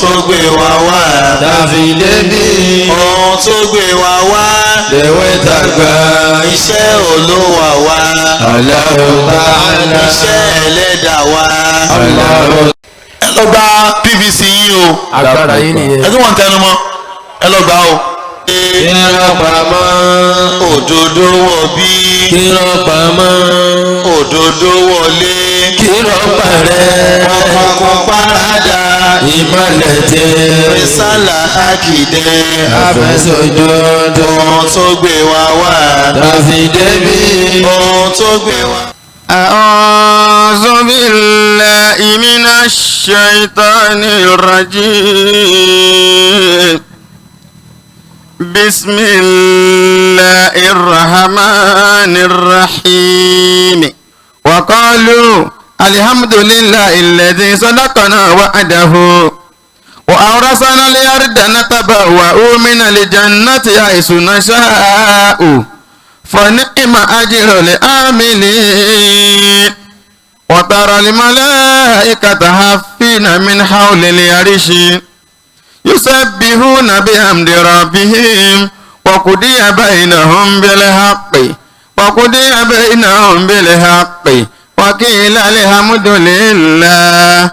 tó gbé wa wá tàbí débi ohun tó gbé wa wá lèwe tàgbà iṣẹ́ Olúwa wa Allahu Ta'ala iṣẹ́ ẹlẹ́dàá wa. ẹ lọ gba PVC yín o agbára yín nìyẹn. ẹ tí wọ́n ń tẹnu mọ́ ẹ lọ gbà o. Kírọ̀ pamọ́ òdodo wọ̀ bí kírọ̀ pamọ́ òdodo wọlé kírọ̀ parẹ́ ọkọ̀ parada ìmọ̀lẹ̀ tẹ́ ìsàlà àkìdẹ́ àfẹsọ̀jọ́dọ̀ ohun tó gbé wa wá tàbí débi. ohun tó gbé wa. أعوذ بالله من الشيطان الرجيم بسم الله الرحمن الرحيم وقالوا الحمد لله الذي صدقنا وعده وأورثنا الأرض نتبوأ من الجنة حيث نشاء فنعم أجر العاملين وترى الملائكة حافين من حول العرش يسبحون بحمد ربهم وقضي بينهم بالحق وقيل الحمد لله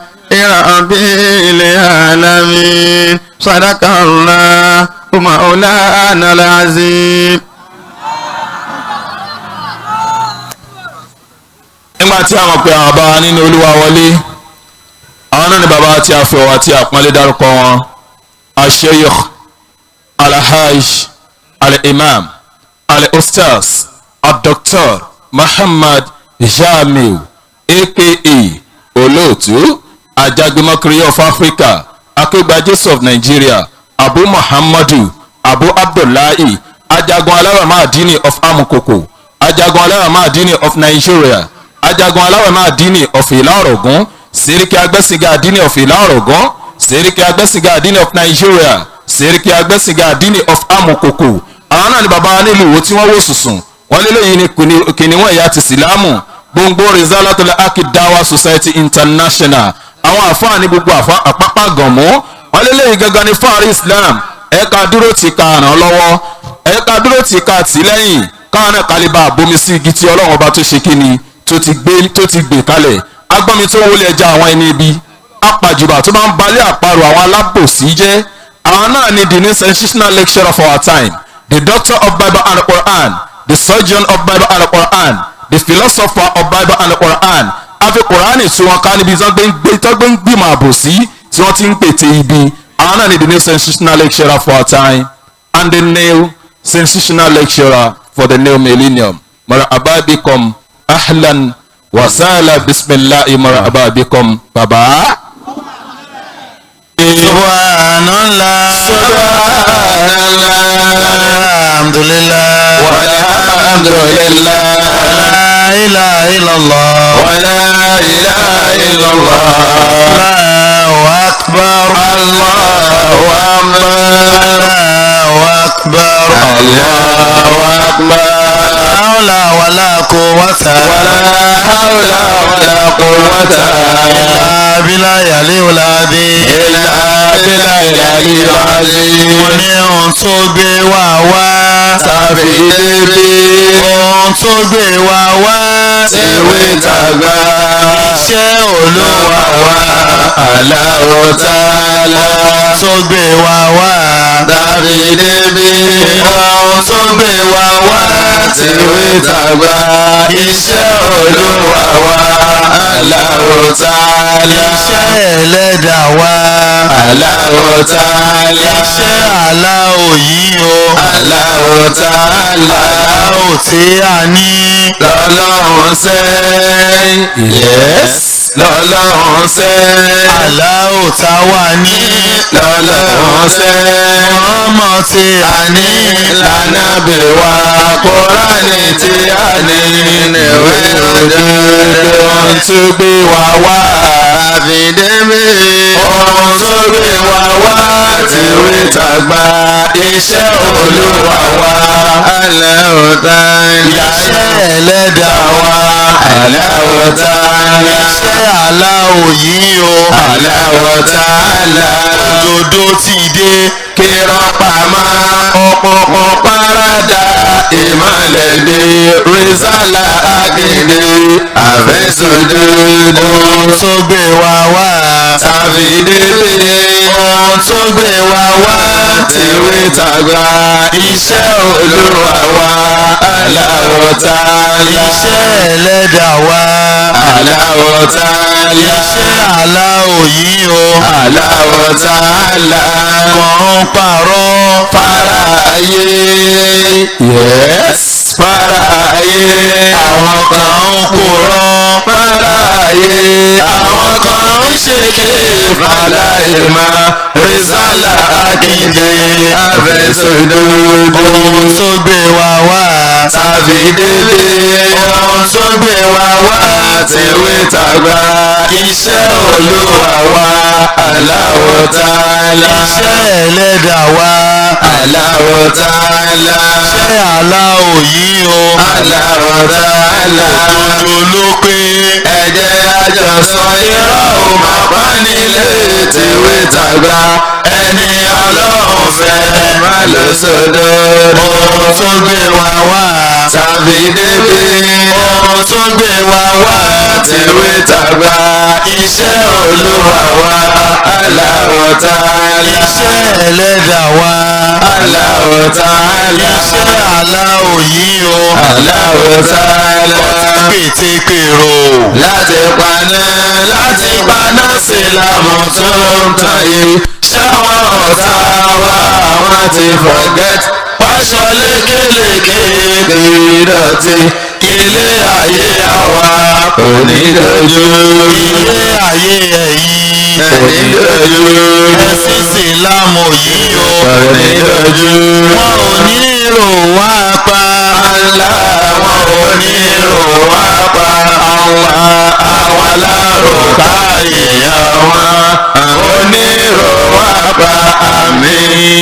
رب العالمين صدق الله مولانا العظيم. nígbà tí àwọn pè àwọn bá nínú Olúwa wọlé àwọn náà ni bàbá tí a fẹ́ wá tí a pọ́nlé dárúkọ wọn al-Sheikh al-Hajj al-Imam al-Ustaz al-Dr. Muhammad Jamiu aka olóòtú Ajagbemakiri of Africa Akeugba Jesu of Nigeria Abu Muhammadu Abu Abdullahi Ajagun Alawama Adini of Amukoko Ajagun Alawama Adini of Nigeria Ajagun Alawama Adini of Ìlá-Ọ̀ràngún Seriki Agbẹ́sìnga Adini of Ìlá-Ọ̀ràngún Seriki Agbẹ́sìnga Adini of Nigeria Seriki Agbẹ́sìnga Adini of Amukoko àwọn náà ni bàbá wa nílùú wo tí wọ́n wò sùsùn wọ́n lé lẹ́yìn ní kìnìún ẹ̀yà ti Ìsìlámù gbòǹgbò Rizalatul Akidawa Society International àwọn àfáà ní gbogbo àpapà gànmú wọ́n lé lẹ́yìn gangan ní fáàrí Islam ẹ̀ka dúró ti ka ràn lọ́wọ́ ẹ̀ka dúró ti ka tì lẹ́yìn káwọn náà kálíbà bomi sí igi tí Ọlọ́run ọba tó ṣe kíni tó ti gbé kalẹ̀ agbọ́nmi tó wọlé ẹja àwọn ẹni ibi apàjùbà tó máa ń balẹ̀ àparò àwọn alábòsí jẹ́ àwọn náà ni the new sensational lecturer of our time the doctor of Bible and Quran the surgeon of Bible and Quran the philosopher of Bible and Quran àfi Qurani tí wọ́n ká níbi tí wọ́n gbé ń gbìmọ̀ àbòsí tí wọ́n ti ń pètè ibi àwọn náà ni the new sensational lecturer for our time and the new sensational lecturer for the new millennium marhaba bikum ahlan wa sahlan bisimilahi marhaba bikum baba. Subhanallah alhamdulillah walhamdulillah la ilaha illallah wala ilaha illallah Allahu akbar Allahu akbar Allahu akbar Allahu akbar hawla wala quwwata wala hawla wala quwwata illa billahi al-aliyyil azim illa billahi al-aliyyil azim mo ní ohun tó gbé wa wá tàbí débi ohun tó gbé wa wá ìwé tàgbà iṣẹ́ Olúwa wa Allahu Ta'ala tó gbé wa wá tàbí débi ohun tó gbé wa wá ìwé tàgbà iṣẹ́ Olúwa wa Allahu Ta'ala iṣẹ́ ẹlẹ́dàá wa Allahu Ta'ala iṣẹ́ aláwọ̀ yìí o Allahu Ta'ala aláwọ̀ tí a ní lọ́lọ́run ṣe yes lọ́lọ́run ṣe aláwọ̀ tá wà ní lọ́lọ́run ṣe ọmọ tí a ní lànàbí wa Kùránì tí a ní níwé òdodo ohun tó gbé wa wá àfìdébí ohun tó gbé wa wá tìwé tàgbà iṣẹ́ Olúwa wa Allahu Ta'ala iṣẹ́ ẹlẹ́dàá wa Allahu Ta'ala iṣẹ́ aláwọ̀ yìí o Allahu Ta'ala òdodo ti dé kírọ́ pamọ́ òkùnkùn paradà ìmọ̀lẹ̀ dé rìsálà àgèdè àfẹ́sọ̀dodo. ohun tó gbé wa wá tàbí délé ohun tó gbé wa wá tèwé tàgbà iṣẹ́ Olúwa wa Allahu Ta'ala. iṣẹ́ ẹlẹ́dàá wa Allahu Ta'ala. iṣẹ́ aláwọ̀ yìí o Allahu Ta'ala. kàn ń pààrọ̀ fara ayé yes fara ayé àwọn kan ń kúrọ̀ fara ayé àwọn kan ń ṣèké fara ìmọ̀ rìsálà àkìndé àfẹ́sọ̀dodo. ohun tó gbé wa wá tàbí délé ohun tó gbé wa wá tèwé tàgbà iṣẹ́ Olúwa wa Allahu Ta'ala. iṣẹ́ ẹlẹ́dàá wa Allahu Ta'ala. iṣẹ́ aláwọ̀ yìí o Allahu Ta'ala. òdodo ló pé ẹ̀jẹ̀ àjọsọ irọ́ ò máa bá nílé tèwé tàgbà ẹni Ọlọ́run fẹ́ má lọ sódò. ohun tó gbé wa wá tàbí débé ohun tó gbé wa wá tèwé tàgbà iṣẹ́ Olúwa wa Allahu Ta'ala. iṣẹ́ ẹlẹ́dàá wa Allahu Ta'ala. iṣẹ́ aláwọ̀ yìí o Allahu Ta'ala. pétékèrò láti paná sílámù tó ń tàn yìí ṣáwọn ọ̀tá wa wọ́n ti forget wáṣọ lékeleke ìdọ̀tí ilé ayé àwa kò ní dojú ilé ayé ẹ̀yìn kò ní dojú ẹ̀sìn sílámù yìí o kò ní dojú wọn ò ní rò wá pa ńlá wọn ò ní rò wá pa àwọn alárò káyìyàn wọn onírò wá pa àmì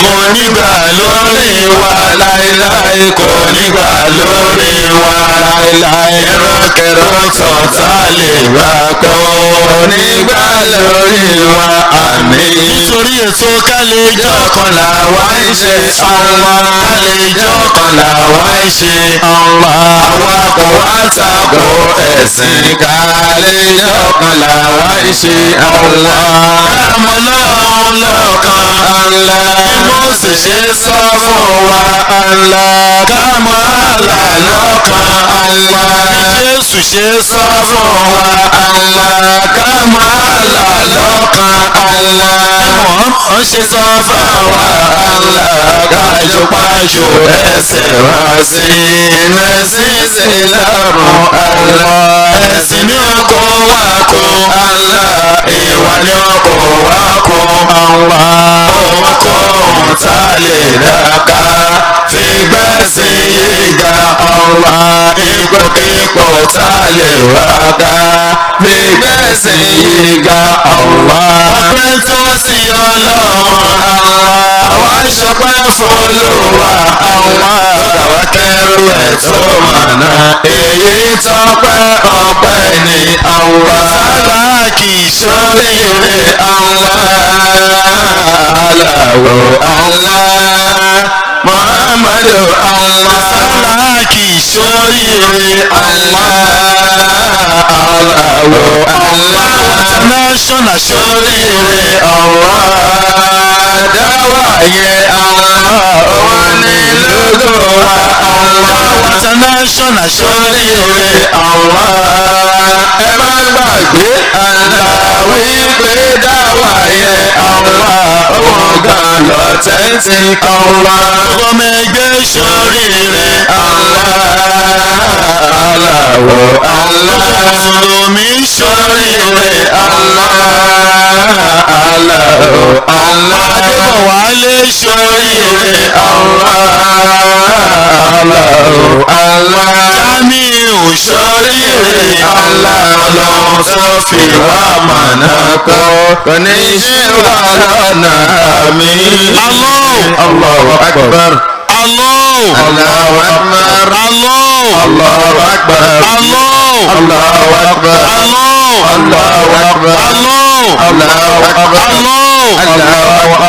kò nígbà lórí wa láéláé kò nígbà lórí wa láéláé ẹ̀rọ̀kẹ̀rọ̀ tọ̀tà lè gbà kó nígbà lórí wa àmì. nítorí ètò kálẹ̀jọ́ kan làwa ń ṣe ọ̀la kálẹ̀jọ́ kan làwa ń ṣe ọ̀la àwa kò wá tako ẹ̀sìn kálẹ̀jọ́ kan làwa ń ṣe ọ̀la. àmọ́ náà lọ́kàn ọ̀la mo sì ṣe sọ fún wa ọ̀la kámọ́ àlà lọ́kàn ọ̀la Jésù ṣe sọ fún wa ọ̀la kámọ́ àlà lọ́kàn ọ̀la mọ̀ ṣe sọ fún wa ọ̀la kájọ pàjọ ẹsẹ̀ wá sí ẹ̀sìn sílámù ọ̀la ẹ̀sìn ní ọkọ̀ wa kó ọ̀la ìwà ní ọkọ̀ wa kó ọ̀la ohunkóhun tá a lè dáká fi gbẹ́sì yíga ọ̀la ipòkípò tá a lè wáká fi gbẹ́sì yíga ọ̀la. ọpẹ́ tó sí Ọlọ́run ọ̀la àwa ṣọpẹ́ f'Olúwa ọ̀la àwa kẹ́rù ẹ̀ tó mọ̀nà èyí tọ́pẹ́ ọpẹ́ ní ọ̀la. sábà kì í ṣoríire ọ̀la. Allahu Allah Muhammadu Allah sáláàkì sóríire Allah Allahu Allah international sóríire Allah dáwà yẹ Allah wọn ní lógo Allah international sóríire Allah ẹ má gbàgbé Allah wípé dáwà yẹ Allah ọ̀gán lọ tẹ́tí ọ̀la ọmọ ẹgbẹ́ sóríire Allahu Mùsùlùmí sóríire Allahu Adébọ̀wálé sóríire Allahu Jamiu sóríire Ọlọ́run tó fi wá mọ̀nà kọ́ kò ní ṣe wà lọ́nà mi. Allahu Akbar. Allahu Akbar. Allahu Akbar. Allahu Akbar. Allahu Akbar. Allahu Akbar. Allahu Akbar. Allahu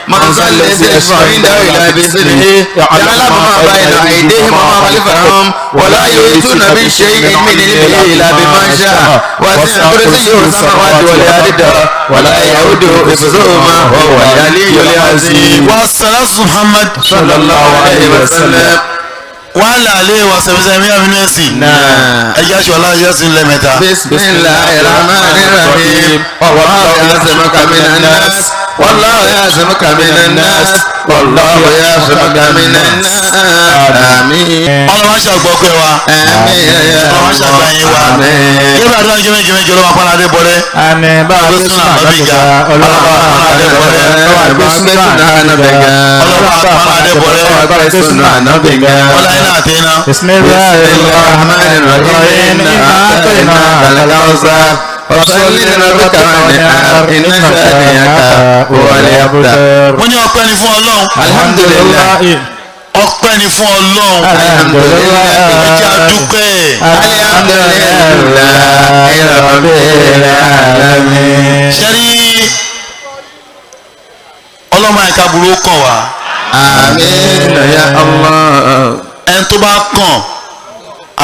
من ذا الذي يشفع عنده إلا بإذنه يعلم ما بين أيديهم وما خلفهم ولا يحيطون بشيء من علمه إلا بما شاء وسع كرسيه السماوات والأرض ولا يؤوده حفظهما وهو العلي العظيم. والصلاة محمد صلى الله عليه وسلم. وعلى عليه وسلم يا بنيسي. أجاش والله ياسين لمتا. بسم الله الرحمن الرحيم. والله يعصمك من الناس والله يعصمك من الناس والله يعصمك من الناس. آمين. ọlọ́wọ́ ṣàgbọ́ pé wa. ọlọ́wọ́ ṣàgbọ́ yín wa. kí bá dúró jẹ́mẹ́jẹ́mẹ́jẹ́ ló máa pọ́n adé bọ́lẹ́. bá a ló sún àbábí ga. ọlọ́wọ́ pọ́n adé bọ́lẹ́. ọlọ́wọ́ pọ́n adé bọ́lẹ́. ọlá iná àti iná. Bismillahirrahmanirrahim. وصل لربك وانحر إن شانئك هو الأبتر. wọ́n ní ọpẹ́ ni fún Ọlọ́run. Alhamdulillah. ọpẹ́ ni fún Ọlọ́run. Alhamdulillah. ẹjẹ́ àdúpẹ́. Alhamdulillahi rabbil alamin. ṣẹ́rí ọlọ́mọ àìka burú kàn wá. Àmín ya Allah. ẹni tó bá kàn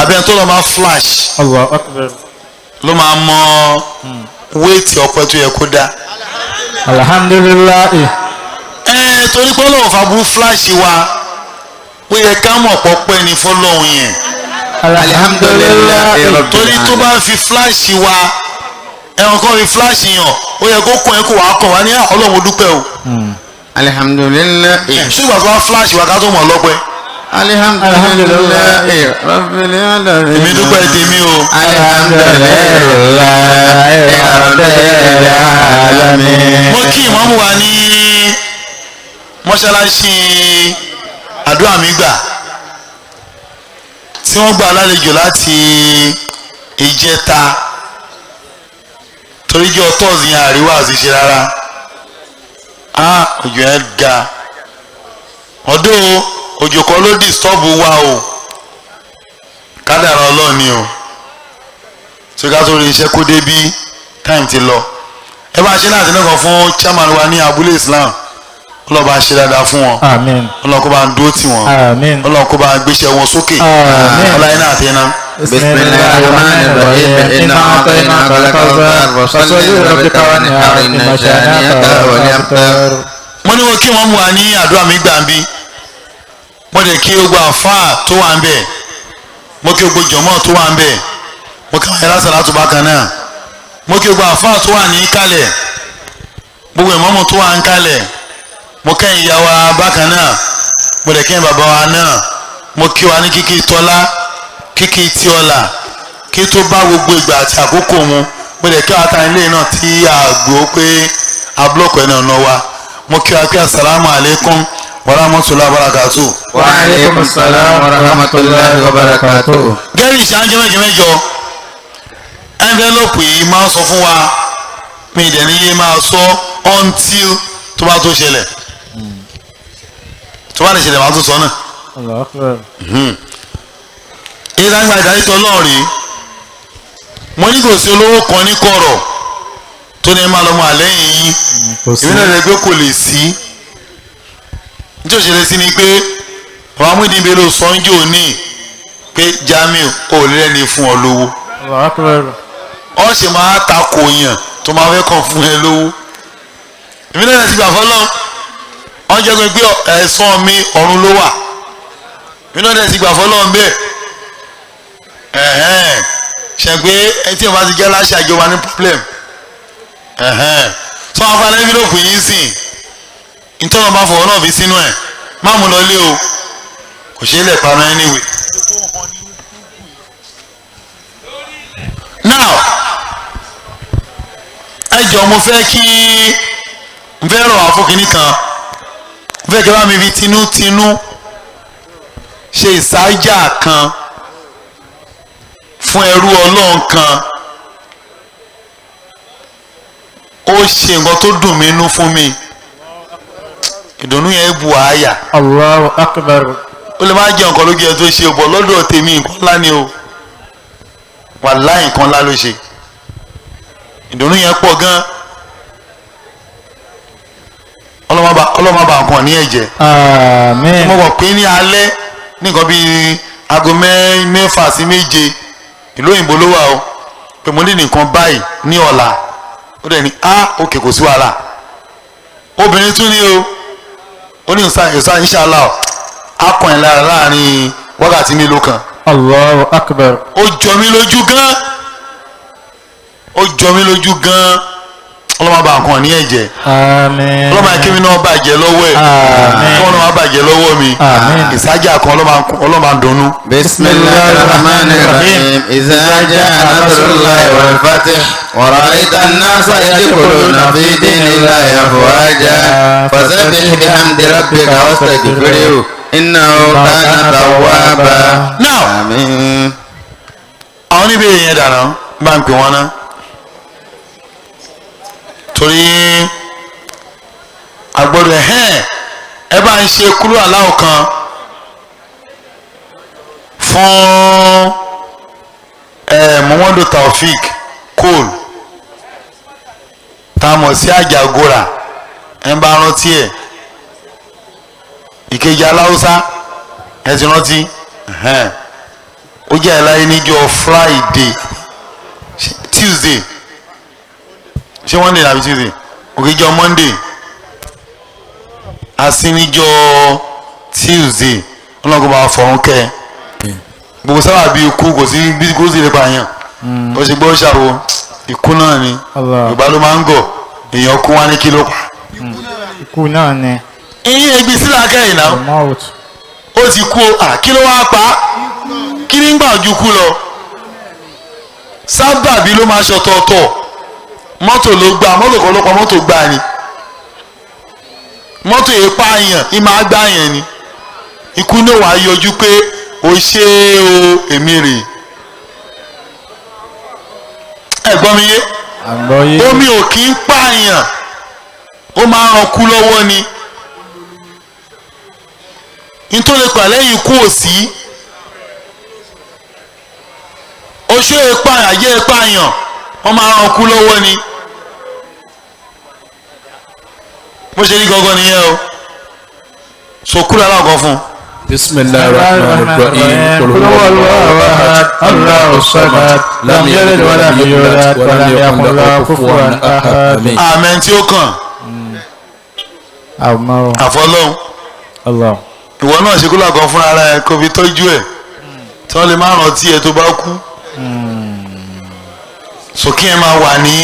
àbí ẹni tó lọ máa flash Allahu Akbar. ló máa mọ wéètì ọpẹ́ tó yẹ kó dá. Alhamdulillah. torí pé Ọlọ́run fa burú flash wa ó yẹ ká mọ̀ pọ́pẹ́ ni fọ́lọ́run yẹn. Alhamdulillahi rabbil torí tó bá fi flash wa ẹ̀wọ̀n kan fi flash yàn ó yẹ kó kàn ẹ́ kó wàá kàn wá ní Ọlọ́run dúpẹ́ o. Alhamdulillahi. ṣùgbọ́n tó bá flash wa ká tó mọ̀ lọ́pẹ́. Alhamdulillahi rabbil alamin. èmi dúpẹ́ tèmi o. Alhamdulillahi rabbil alamin. mo kí ìmọ̀mù wa ní mọ́ṣáláṣí àdúrà mi gbà tí wọ́n gbà lálejò láti ìjẹta toríjọ́ tọ́ọ̀sì yẹn àríwá àti ṣe rárá òjò yẹn ga ọdún òjò kan ló disturb wa o kádàrá Ọlọ́run ni o tí ká tó rí iṣẹ́ kó dé bí time ti lọ ẹ bá ṣe láti náà kan fún chairman wa ní abúlé Islam ọlọ́ba ṣe dáadáa fún wọn Àmín. ọlọ́run kó bá ń dúró tì wọ́n Àmín. ọlọ́run kó bá ń gbéṣẹ́ wọn sókè ọlọ́run iná àti iná. Bismillahirrahmanirrahim. Inna a'tainaka al-kawthar fasalli li rabbika wanhar inna shani'aka huwal abtar. wọ́n ní wọ́n kí wọ́n mú wa ní àdúrà mi gbà ń bí wọ́n dẹ̀ kí gbogbo àfáà tó wà ń bẹ̀ mo kí gbogbo jọ̀mọ́ tó wà ń bẹ̀ mo kí wọ́n yẹra sàlátù bákan náà mo kí gbogbo àfáà tó wà ní kálẹ̀ gbogbo ìmọ̀mù tó wà ń kálẹ̀ mo kẹ́yìn ìyá wa bákan náà mo dẹ̀ kẹ́yìn bàbá wa náà mo kí wa ní kíkí tọ́lá kíkí tí ọ̀la kí tó bá gbogbo ìgbà àti àkókò mu mo dẹ̀ kí wa ta ilé náà tí a gbọ́ pé a búlọ̀kù ẹ̀ náà wa mo kí wa pé asalaamu alaykum wa rahmatulahi wa barakatuh. Wa alaykum assalam wa rahmatullahi wa barakatuh. gẹ́rì ìṣáájú mẹ́jọ envelope yìí máa ń sọ fún wa mi ìdẹ̀níyé máa sọ until tó bá tó ṣẹlẹ̀ tó bá lè ṣẹlẹ̀ máa tó sọ náà. Allahu Akbar. ìdájọ́ ìdájọ́ náà rí mo ní kò sí olówó kan ní kọ̀rọ̀ tó ní máa lọ́mọ àlẹ́yìn yín èmi náà rẹ̀ pé kò lè sí nítorí òṣèlè sí ni pé àwọn amúdìbò ló sọ ń jò ní pé Jamiu ò lẹ́ni fún ọ lówó Allahu Akbar. ọ sì máa takò yàn tó máa fẹ́ kàn fún ẹ lówó èmi náà ti gbà fọlọ́ ọ jẹ́ pé ẹ̀sán mi ọ̀run ló wà èmi náà ti gbà fọlọ́ ń bẹ́ẹ̀ ṣe pé ẹtí ẹ̀ bá ti jẹ́ láṣẹ àjọba ní problem sọ wọn fún alẹ́ ló pè yín sìn ìtọ́nà bá fọwọ́ náà fi sínú ẹ̀ má mú lọ lé o kò ṣeé lẹ̀ parọ́ anyway. now ẹ jọ mo fẹ́ kí n fẹ́ rọ̀ wá fún kinní kan mo fẹ́ kí wọ́n mi fi tinútinú ṣe ìsájà kan fún ẹrú Ọlọ́run kan ó ṣe nǹkan tó dùn mí nú fún mi ìdùnnú yẹn bu àyà Allahu akbar. ó lè má jẹ́ nǹkan lójú ẹ tó ṣe bọ̀ lọ́dọ̀ tèmi nǹkan ńlá ni o wàláhì nǹkan ńlá ló ṣe ìdùnnú yẹn pọ̀ gan ọlọ́mọ bá nǹkan ní ẹ̀jẹ̀ Àmín. mo mọ̀ pé ní alẹ́ nìkan bíi aago mẹ́fà sí méje ìlú òyìnbó ló wà o pé mo ní nǹkan báyìí ní ọ̀la ó dẹ̀ ní òkè kò sí wàhálà obìnrin tún ní o ó ní ìsá inshallah akọ̀yìn lára láàrin wákàtí mélòó kan Allahu akbar. ó jọ mí lójú gan ọlọ́mọ bá nǹkan ní ẹ̀jẹ̀ Àmín. ọlọ́mọ akéwì náà bàjẹ́ lọ́wọ́ ẹ̀ Àmín. kọ́ ọ̀nà wa bàjẹ́ lọ́wọ́ mi Àmín. ìsájà kan ọlọ́mọ dunnú. bismillahir rahmanir rahim idha jaa nasrullahi wal fath wa ra'aita an-nasa yadkhuluna fi dinillahi afwaja fasabbih bihamdi rabbika wastaghfirhu innahu kana tawwaba. now àmín. àwọn oníbèrè yẹn dáná bá ń pè wọ́n ná torí agbọ́dọ̀ ẹ bá ń ṣe kúrò aláwọ̀ kan fún Muhammadu Taofik Cole tá a mọ̀ sí Àjàgórà ẹ bá rántí ẹ̀ ìkejì aláwùsá ẹ ti rántí ó jẹ́ ẹ̀láyé níjọ́ Friday Tuesday ṣé Monday àbí Tuesday òkèjọ́ Monday asínijọ́ Tuesday ọlọ́gbọ́n bá fọ̀rún kẹ́ gbogbo sábà bíi ikú kò sí bí kò sí lè pààyàn ó ṣe gbọ́ ṣàwò ikú náà ni Yorùbá ló máa ń gọ̀ èèyàn kú wá ní kí ló pa. Ikú náà ni. ìyẹn ẹgbẹ́ sílẹ̀ akẹ́yìn náà Mouth. ó ti kú kí ló wá pa kí ní gbà ju kú lọ sábàbí ló máa ṣọ̀tọ̀ọ̀tọ̀ mọ́tò ló gbà mọ́tò kan ló pa mọ́tò gbà ni mọ́tò yìí pààyàn ìmọ̀ àgbàyàn ni ikú náà wàá yọjú pé o ṣe o èmi rè ẹ̀gbọ́n mi yé Àgbọ́yé. omi ò kì í pààyàn ó máa ń ran kú lọ́wọ́ ni nítorí pàlẹ́yìn ikú ò sí o ṣe é pààyàn ayé é pààyàn wọ́n máa ń ran kú lọ́wọ́ ni bó ṣe rí gangan nìyẹn o sòkúrò aláàgọ́ fún un. bismillahir rahmanir rahim Qul huwallahu ahad Allahu samad lam yalid wa lam yulad wa lam yakul lahu kufuwan ahad. àmín tí ó kàn Àmọ́. àfọlọ́hún Allah. ìwọ náà ṣe kúlọ̀ kan fún ara ẹ kó fi tọ́jú ẹ̀ tí wọ́n lè má rántí ẹ tó bá kú sókè ẹ máa wà ní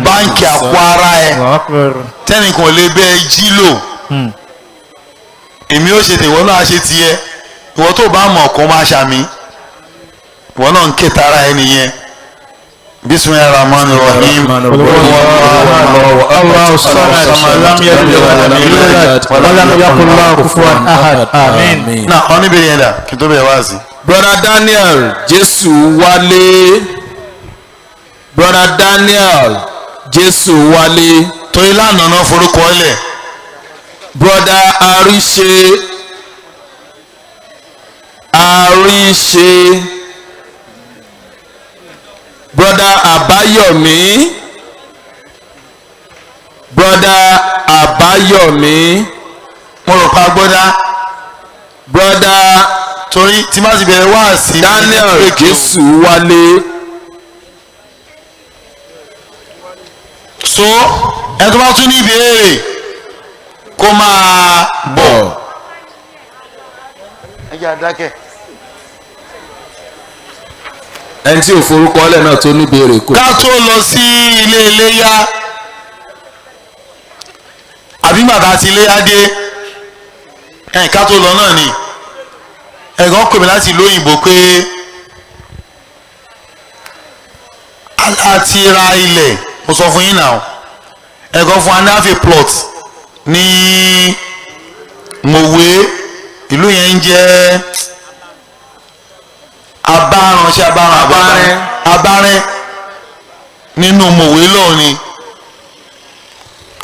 báǹkì àpò ara ẹ Allahu akbar. tẹ́nìkan lè bẹ́ ẹ jí lò èmi ó ṣe tèwọ́ náà ṣe tiẹ̀ ìwọ tó bá mọ̀ kó máa ṣàmì ìwọ náà ń ké tara ẹ nìyẹn bismillahir rahmanir rahim Allahu samad lam yalid wa lam yulad wa lam yakul lahu kufuwan ahad. Àmín. náà ọ níbi yẹn dà kí n tó bẹ̀rẹ̀ wá sí. brother Daniel Jésù wálé brother Daniel Jésù wálé torí lánàá náà forúkọ ọlẹ̀ brother Àríṣe brother Àbáyọ̀mí brother Àbáyọ̀mí mo rò pa gbọ́dá brother torí tí má ti bẹ̀rẹ̀ wá sí. Daniel Jésù wálé so ẹ tó bá tún ní ìbéèrè kó máa bọ̀. ẹ jẹ́ àdákẹ́. ẹni tí ò forúkọ ọlẹ̀ náà tó ní béèrè kò. ká tó lọ sí ilé iléyá àbí bàbá ti iléyá dé ká tó lọ náà ni ẹ̀gbọ́n pè mí láti ìlú òyìnbó pé a ti ra ilẹ̀ mo sọ fún yín náà ẹ̀gbọ́n fún anáfẹ́ plot ní Mòwe ìlú yẹn ń jẹ́ Abárànṣẹ́ Abárẹ́ nínú Mòwe lọ́ọ̀ ni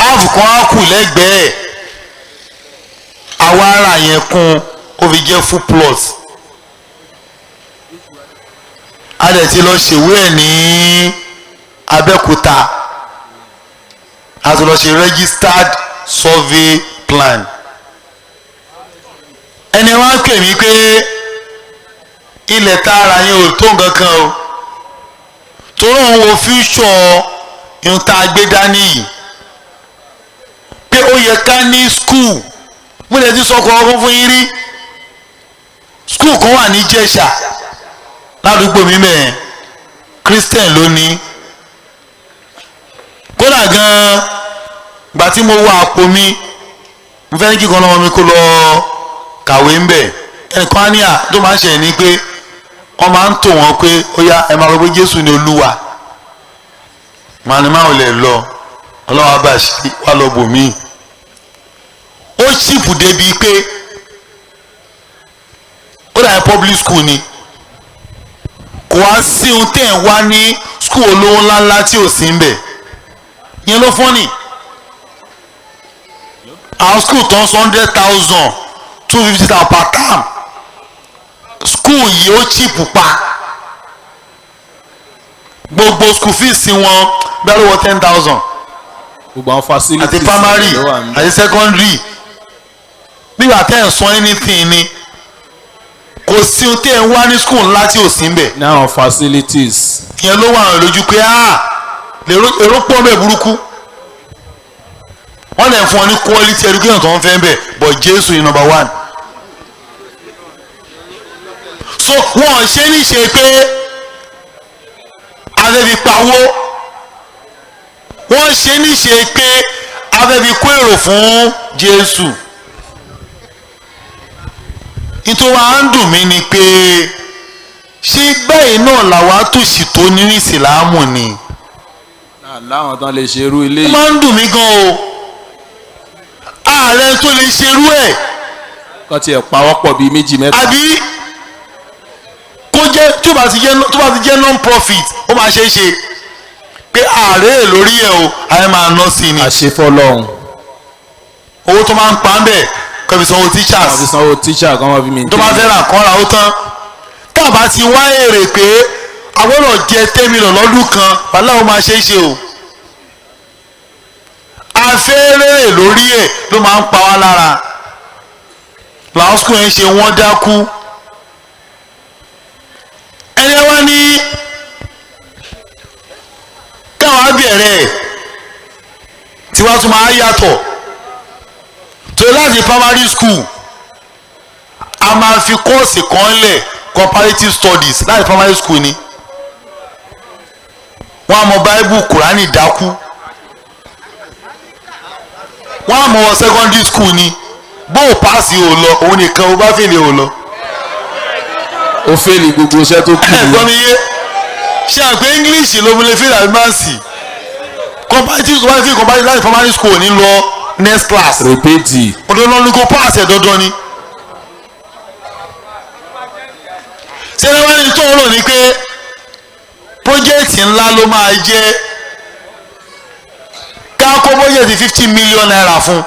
áàfù kan á kù lẹ́gbẹ̀ẹ́ àwa ara yẹn kún ó fi jẹ́ full plus a dẹ̀ ti lọ ṣèwé ẹ̀ ní Abẹ́òkúta a ti lọ ṣe registered survey plan ẹni wá ń pè mí pé ilẹ̀ tààrà yẹn ò tó nǹkan kan o torí òun wo future ìhun tá a gbé dání yìí pé ó yẹ ká ní school mo lè ti sọkọ ọkọ fún yín rí school kan wà ní Ìjẹ̀ṣà ládùúgbò mi mẹ́ẹ̀ Christian ló ní kódà gan-an gbà tí mo wá àpò mi mo fẹ́ ní kíkan lọ́wọ́ mi kó lọ kàwé ń bẹ̀ ẹnìkan á ní à tó máa ń ṣe ní pé wọ́n máa ń tò wọ́n pé ó yá ẹ máa lọ pé Jésù ni Olúwa màá ní máa ò lè lọ ọlọ́wọ́ abáṣe wà lọ bò mí ó ṣìpù débi pé ó dà ní public school ni kò wá sí ohun tẹ̀ ń wá ní school olówó ńláńlá tí ò sí ń bẹ̀ yẹn ló fọ́nì àwọn school tó ń san 100,000 250,000 per term school yìí ó chip pa gbogbo school fees wọn bẹ́ẹ̀ ló wọ 10,000 gbogbo àwọn facilities àti primary àti secondary nígbà tẹ́ ẹ̀ san anything ni kò sí ohun tẹ́ ẹ̀ ń wá ní school ńlá tí ò sí ń bẹ̀. ní àwọn facilities. ìyẹn ló wà hàn lójú pé èrò pọ̀ bẹ́ẹ̀ burúkú wọ́n lè fún ọ ní quality education tó ń fẹ́ bẹ̀ but Jésù ni number 1. so wọ́n ṣe ní ṣe pé afẹ́fi pawó wọ́n ṣe ní ṣe pé afẹ́fi kó èrò fún Jésù nítorí wàá ń dùn mí ni pé ṣé bẹ́ẹ̀ náà làwa tòṣì tó nínú ìsìlámù ni. láwọn tán lè ṣerú ilé ó máa ń dùn mí gan o ààrẹ tó lè ṣerú ẹ̀. kọ́ tiẹ̀ pawọ́pọ̀ bíi méjì mẹ́ta. àbí kó jẹ́ tó bá ti jẹ́ non-profit ó máa ṣe é ṣe pé ààrẹ lórí ẹ̀ o ààrẹ máa ná sí ni. àṣefọ́lọ́hún. owó tó máa ń pa ń bẹ̀ kọ́ fi sanwó teachers. kọ́ fi sanwó teacher kan wọ́n fi mi. tó bá fẹ́ rà kán ra ó tán tá a bá ti wá èrè pé àgbọ̀dọ̀ jẹ 10 million lọ́dún kan wàhálà ó máa ṣe é ṣe o. afẹ́rẹ́ lórí ẹ̀ ló máa ń pa wá lára làwọn skul yẹn ṣe wọ́n dákú ẹni wá ní káwọn á bẹ̀rẹ̀ tí wọ́n tún máa yàtọ̀ tó láti primary school a máa fi kọ́ọ̀sì kan lẹ̀ comparative studies láti primary school ni wọ́n á mọ bible kùránì dákú wọ́n á mọ wọ secondary school ni bó o paasi o lọ òun nìkan o bá fèlè o lọ. ó fèlè gbogbo iṣẹ́ tó kù. ẹ̀gbọ́n mi yé ṣe àgbé english ló múlẹ̀ fèlè àbímáàsì comparative láti primary school ní lọ next class. rèpétì. ọ̀dọ́dọ́ ni kò paasi ẹ̀ dandan ni. ṣé ẹ wá ní tó ń rò ní pé pọ́jẹ́ẹ̀tì ńlá ló máa jẹ́ ká kó pọ́jẹ́ẹ̀tì 50 million naira fún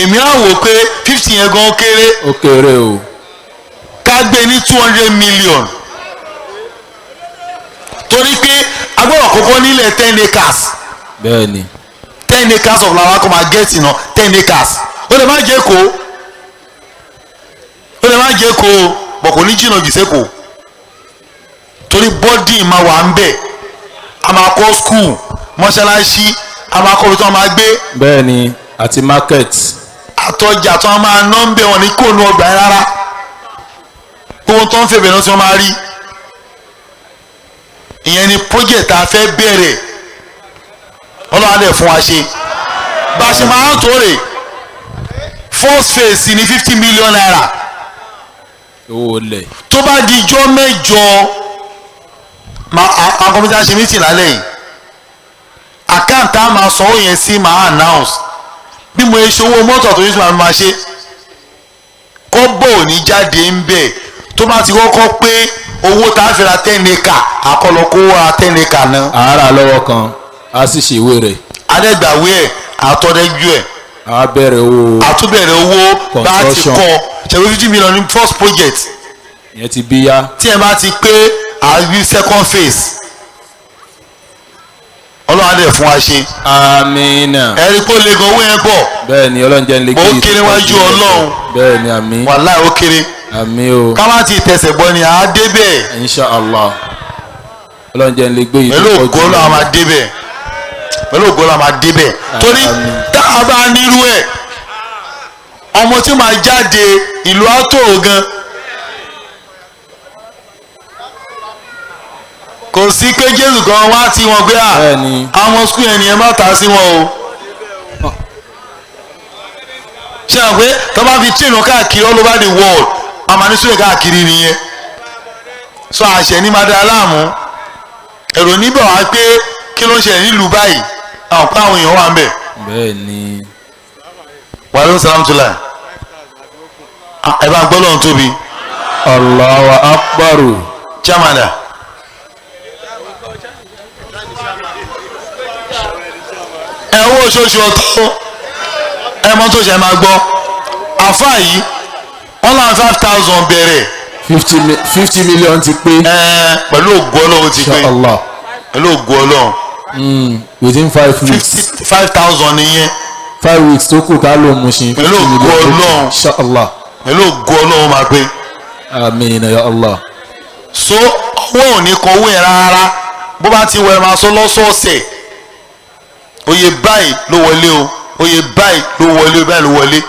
èmi á wò pé 50 yẹn gan kéré. ó kéré o. ká gbé ní 200 million torí pé agbọ́dọ̀ kọ́kọ́ nílẹ̀ 10 acres. bẹ́ẹ̀ni. 10 acres of làwọn akọ máa get iná 10 acres ó lè má jẹ́ kó bọ̀ kò ní jìnnà jù sẹ́kọ̀ọ́ torí bọ́dì máa wà ń bẹ̀ a máa kọ́ school mọ́ṣáláṣí a máa kọ́ ibi tí wọ́n máa gbé. bẹ́ẹ̀ni àti market. àtọjà tí wọ́n máa ná ń bẹ̀ wọ́n ní kó nu ọgbà yẹn rárá ohun tó ń fẹ́ bẹ̀rẹ̀ tí wọ́n máa rí ìyẹn ni project tá a fẹ́ bẹ̀rẹ̀ ọlọ́run á dẹ̀ fún wa ṣe bá a ṣe máa ń tó rè first phase ní 50 million naira owó lẹ̀. tó bá di ijọ́ mẹ́jọ àwọn kọ́mítà ṣe mítìn lálẹ́ yìí àkáǹtì á máa sanwó yẹn sí máa announce bí mo ṣe owó mọ́tò tó yẹ kí máa ṣe kọ́bọ̀ ò ní jáde ń bẹ̀ tó bá ti kọ́kọ́ pé owó tá a fi ra 10 acre àkọlọ́kọ́ ra 10 acre náà. àárà lọ́wọ́ kan. a sì ṣe ìwé rẹ̀. adẹ́gbàwé ẹ̀ àtọ́dẹ́jú ẹ̀ a bẹ̀rẹ̀ owó. àtúbẹ̀rẹ̀ owó bá ti kọ́ ṣẹ̀wé 50 million ní first project ìyẹn ti bí yá. tí ẹ bá ti pé àbí second phase ọlọ́run á dẹ̀ fún wa ṣe. amina. ẹ̀rí kó lè gan owó yẹn bọ̀. bẹ́ẹ̀ ni ọlọ́run jẹ́ ń lé ó kéré wájú ọlọ́run. bẹ́ẹ̀ ni àmín. wàláì ó kéré. àmín o. ká má ti tẹsẹ̀ bọ́ ni à á débẹ̀. insha allah ọlọ́run jẹ́ ń lé gbé yìí. pẹ̀lú ògo la máa débẹ̀. pẹ̀lú ògo la máa débẹ̀. torí tá a bá nírú ẹ̀ ọmọ tí máa jáde ìlú àtòrò gan. kò sí pé jésù kan wá tí wọn gbé àwọn skul yẹn ni ẹ má ta sí wọn o. ṣé àwọn pé tó bá fi tírìnù káàkiri all over the world amanisúlẹ̀ káàkiri nìyẹn. sọ àṣẹ ní máa dá láàmú èrò níbẹ̀ wá pé kí ló ń ṣẹlẹ̀ nílùú báyìí àwọn pé àwọn èèyàn wà ń bẹ̀. bẹ́ẹ̀ ni. wàhálà sàlámùtúlà ẹ bá gbọ́ lọ́run tóbi. Allahu akbaru. chamada. ẹ owó oṣooṣù ọ̀tọ̀ ẹ mọ tó ṣe máa gbọ́ àfa yìí wọ́n láwọn 5,000 bẹ̀rẹ̀. 50 million ti pé. pẹ̀lú ògo Ọlọ́run ti pé inshallah. pẹ̀lú ògo Ọlọ́run. within 5 weeks. 5,000 nìyẹn. 5 weeks tó kù ká ló mú ṣin. pẹ̀lú ògo Ọlọ́run. inshallah. pẹ̀lú ògo Ọlọ́run máa pé. amina ya allah. so owó ò ní kan owó yẹn rárá bó bá ti wọ ẹ máa sọ lọ́sọ̀ọ̀sẹ̀ oye báyìí ló wọlé o oye báyìí ló wọlé báyìí ló wọlé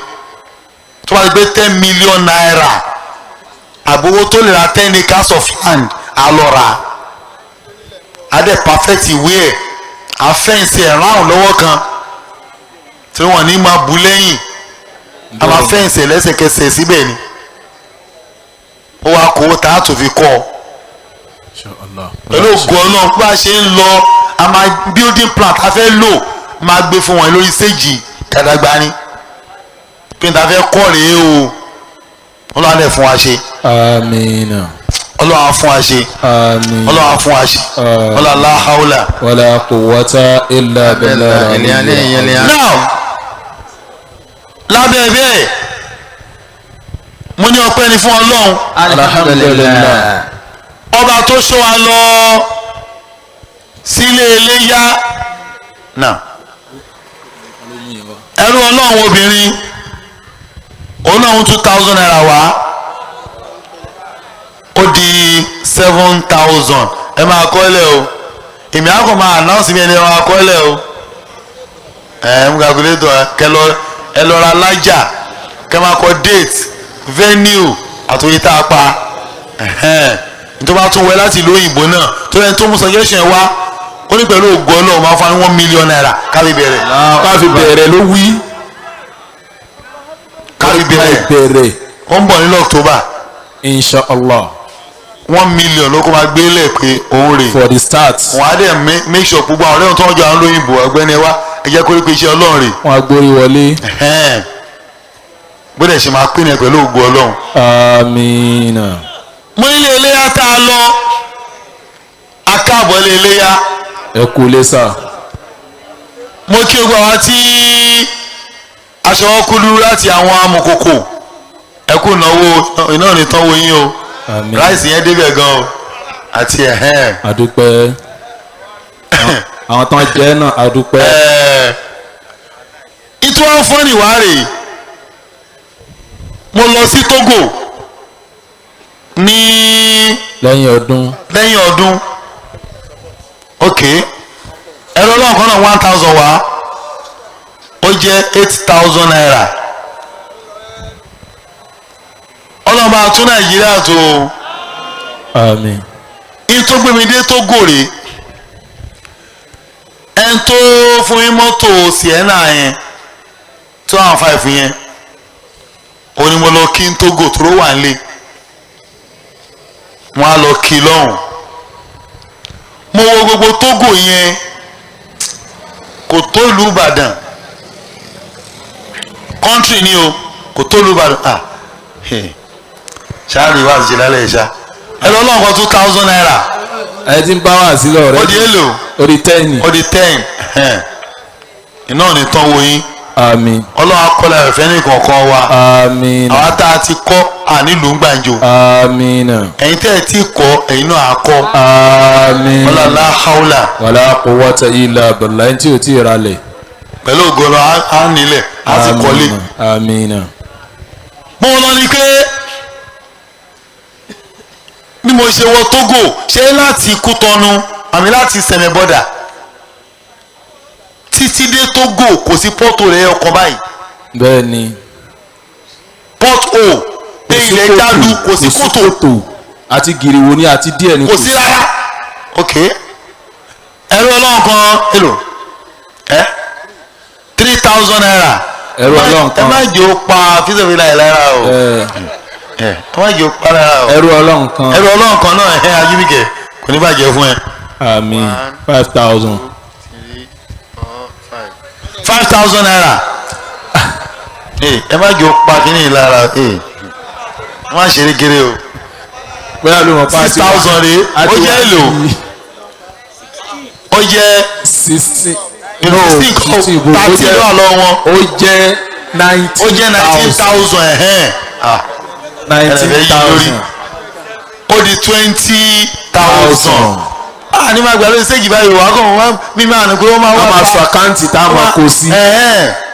tó bá ti gbé 10 million naira àbówó tó lè ra 10 acres of land àlọ́ra adé perfect ìwé ẹ̀ àfẹ́ǹsì ẹ̀ ráhùn lọ́wọ́ kan tí wọ́n ní máa bu lẹ́yìn àmà fẹ́ǹsì ẹ̀ lẹ́sẹ̀kẹsẹ̀ síbẹ̀ ni ó wá kó tá a tó fi kọ́ ọ pẹ̀lú ògùn ọ̀nà bá a ṣe ń lọ a máa building plant a fẹ́ lò máa gbé fún wọn lórí stage Gàdàgbà ni pé níta fẹ́ kọ́ rèé o ọlọ́run á dẹ̀ fún wa ṣe. amina. ọlọ́run á fún wa ṣe. amina. ọlọ́run á fún wa ṣe. ọlọ́run la hawla. wala quwwata illa billah. now lábẹ́ bẹ́ẹ̀ mo ní ọpẹ́ ni fún ọlọ́run. alhamdulillah. ọba tó ṣọ́ wa lọ sílé Iléyá náà ẹrú ọlọ́run obìnrin òun náà ń 2,000 naira wá ó di 7,000 ẹ máa kọ́ ẹ lẹ̀ o èmi á kọ́ máa announce mi ẹni ẹ máa kọ́ ẹ lẹ̀ o mú calculator ẹ lọ ra lájà kẹ máa kọ date venue àtòyí tá a pa tó bá tún wẹ láti ìlú òyìnbó náà tó yẹ tó mú suggestion wá ó ní pẹ̀lú ògo Ọlọ́run máa fa ní 1 million naira káfí bẹ̀rẹ̀. káfí bẹ̀rẹ̀ ló wí. káfí bẹ̀rẹ̀ ó ń bọ̀ nínú October. inshallah. 1 million ló kó máa gbé lẹ̀ pé òun rè. for the start. wọ́n á dẹ̀ make sure gbogbo àwọn ọ̀rẹ́ tó ń jọ àwọn olóyìnbó ọ̀gbẹ́ni ẹ wá ẹ jẹ́ kó rí pé iṣẹ́ Ọlọ́run rè. wọ́n á gbórí wọlé. bó dẹ̀ ṣe máa pín ẹ pẹ̀lú ògo Ọlọ́run. amina. mo nílé Iléyá tá a lọ akáàbọ̀ lé Iléyá. ẹ kú lé sà. mo kí o gbọ́ wá tí aṣọ wọn kú dúró láti àwọn amòkòkò ẹ kú náwó iná ní tán wo yín o ráìsì yẹn débẹ̀ gan o àti àdúpẹ́ àwọn tán jẹ́ náà àdúpẹ́. ìtú wọn fún ìwárè mo lọ sí Togo ní lẹ́yìn ọdún. ok ẹ̀rọ náà kan náà 1,000 wá ó jẹ́ 8,000 naira ọlọ́mọ tún Nàìjíríà tó àmín. ìtògbèmídé tó gòrè ẹn tó fún yín mọ́tò Sienna yẹn 205 yẹn onímọ̀lọ́ kí n Togo tó wà nílé wọ́n á lọ kí lọ́hùn mo wo gbogbo Togo yẹn kò tó ìlú Ìbàdàn kọ́ńtírì ni o kò tó ìlú Ìbàdàn ṣáàrì wá sí lálẹ́ ìṣá ẹ lọ lọ́nkọ́ 2,000 naira ẹ ti ń bá wà sílẹ̀ ọ̀rẹ́ ó di èlò orí 10. ó di 10 iná ò ní tán wo yín àmín ọlọ́run akọ́lá ẹ̀fẹ́ ní kọ̀ọ̀kan wa àmín àwa tá a ti kọ́ ànílùú ń gbàǹjo àmín ẹ̀yin tẹ́ ẹ ti kọ́ ẹ̀yin náà á kọ́ àmín ọlọ́lá haúlà wàlá quwwata illa billah ẹni tí ò tí ì ralẹ̀. pẹ̀lú ògọ́lọ́ á nílẹ̀ á ti kọ́lé. àmín mo lọ ní pé bí mo ṣe wọ Togo ṣé láti Kútọ́nù àmì láti sẹ̀mẹ̀ bọ́dà títí dé Togo kò sí pọ́tò rẹ̀ ọkàn báyìí bẹ́ẹ̀ ni pọ́tò pé ilẹ̀ jálu kò sí kòtò àti gìrìwò ni àti díẹ̀ ni kò sí rárá ok ẹ̀rọ ọlọ́run kan èlò 3,000 naira ẹ̀rọ ọlọ́run kan ẹ má jẹ́ ó pa fíṣẹ̀fì láì lára o ẹ má jẹ́ ó pa lára o ẹ̀rọ ọlọ́run kan ẹ̀rọ ọlọ́run kan náà ajúbìkẹ́ kò ní bàjẹ́ fún ẹ. àmín 5,000. 5,000 naira ẹ má jẹ́ ó pa kíní lára wọ́n á ṣeré kéré o bóyá ló mọ̀ pa 6,000 rèé ó jẹ́ èlò ó jẹ́ 16 30 lọ́wọ́ lọ́wọ́ wọn ó jẹ́ 19,000 ó jẹ́ 19,000 19,000 ó di 20,000 ní máa gbà lórí stéèjì báyìí wà á kàn wọ́n mímí àná pé wọ́n máa wá máa sọ àkáǹtì tá a máa kó sí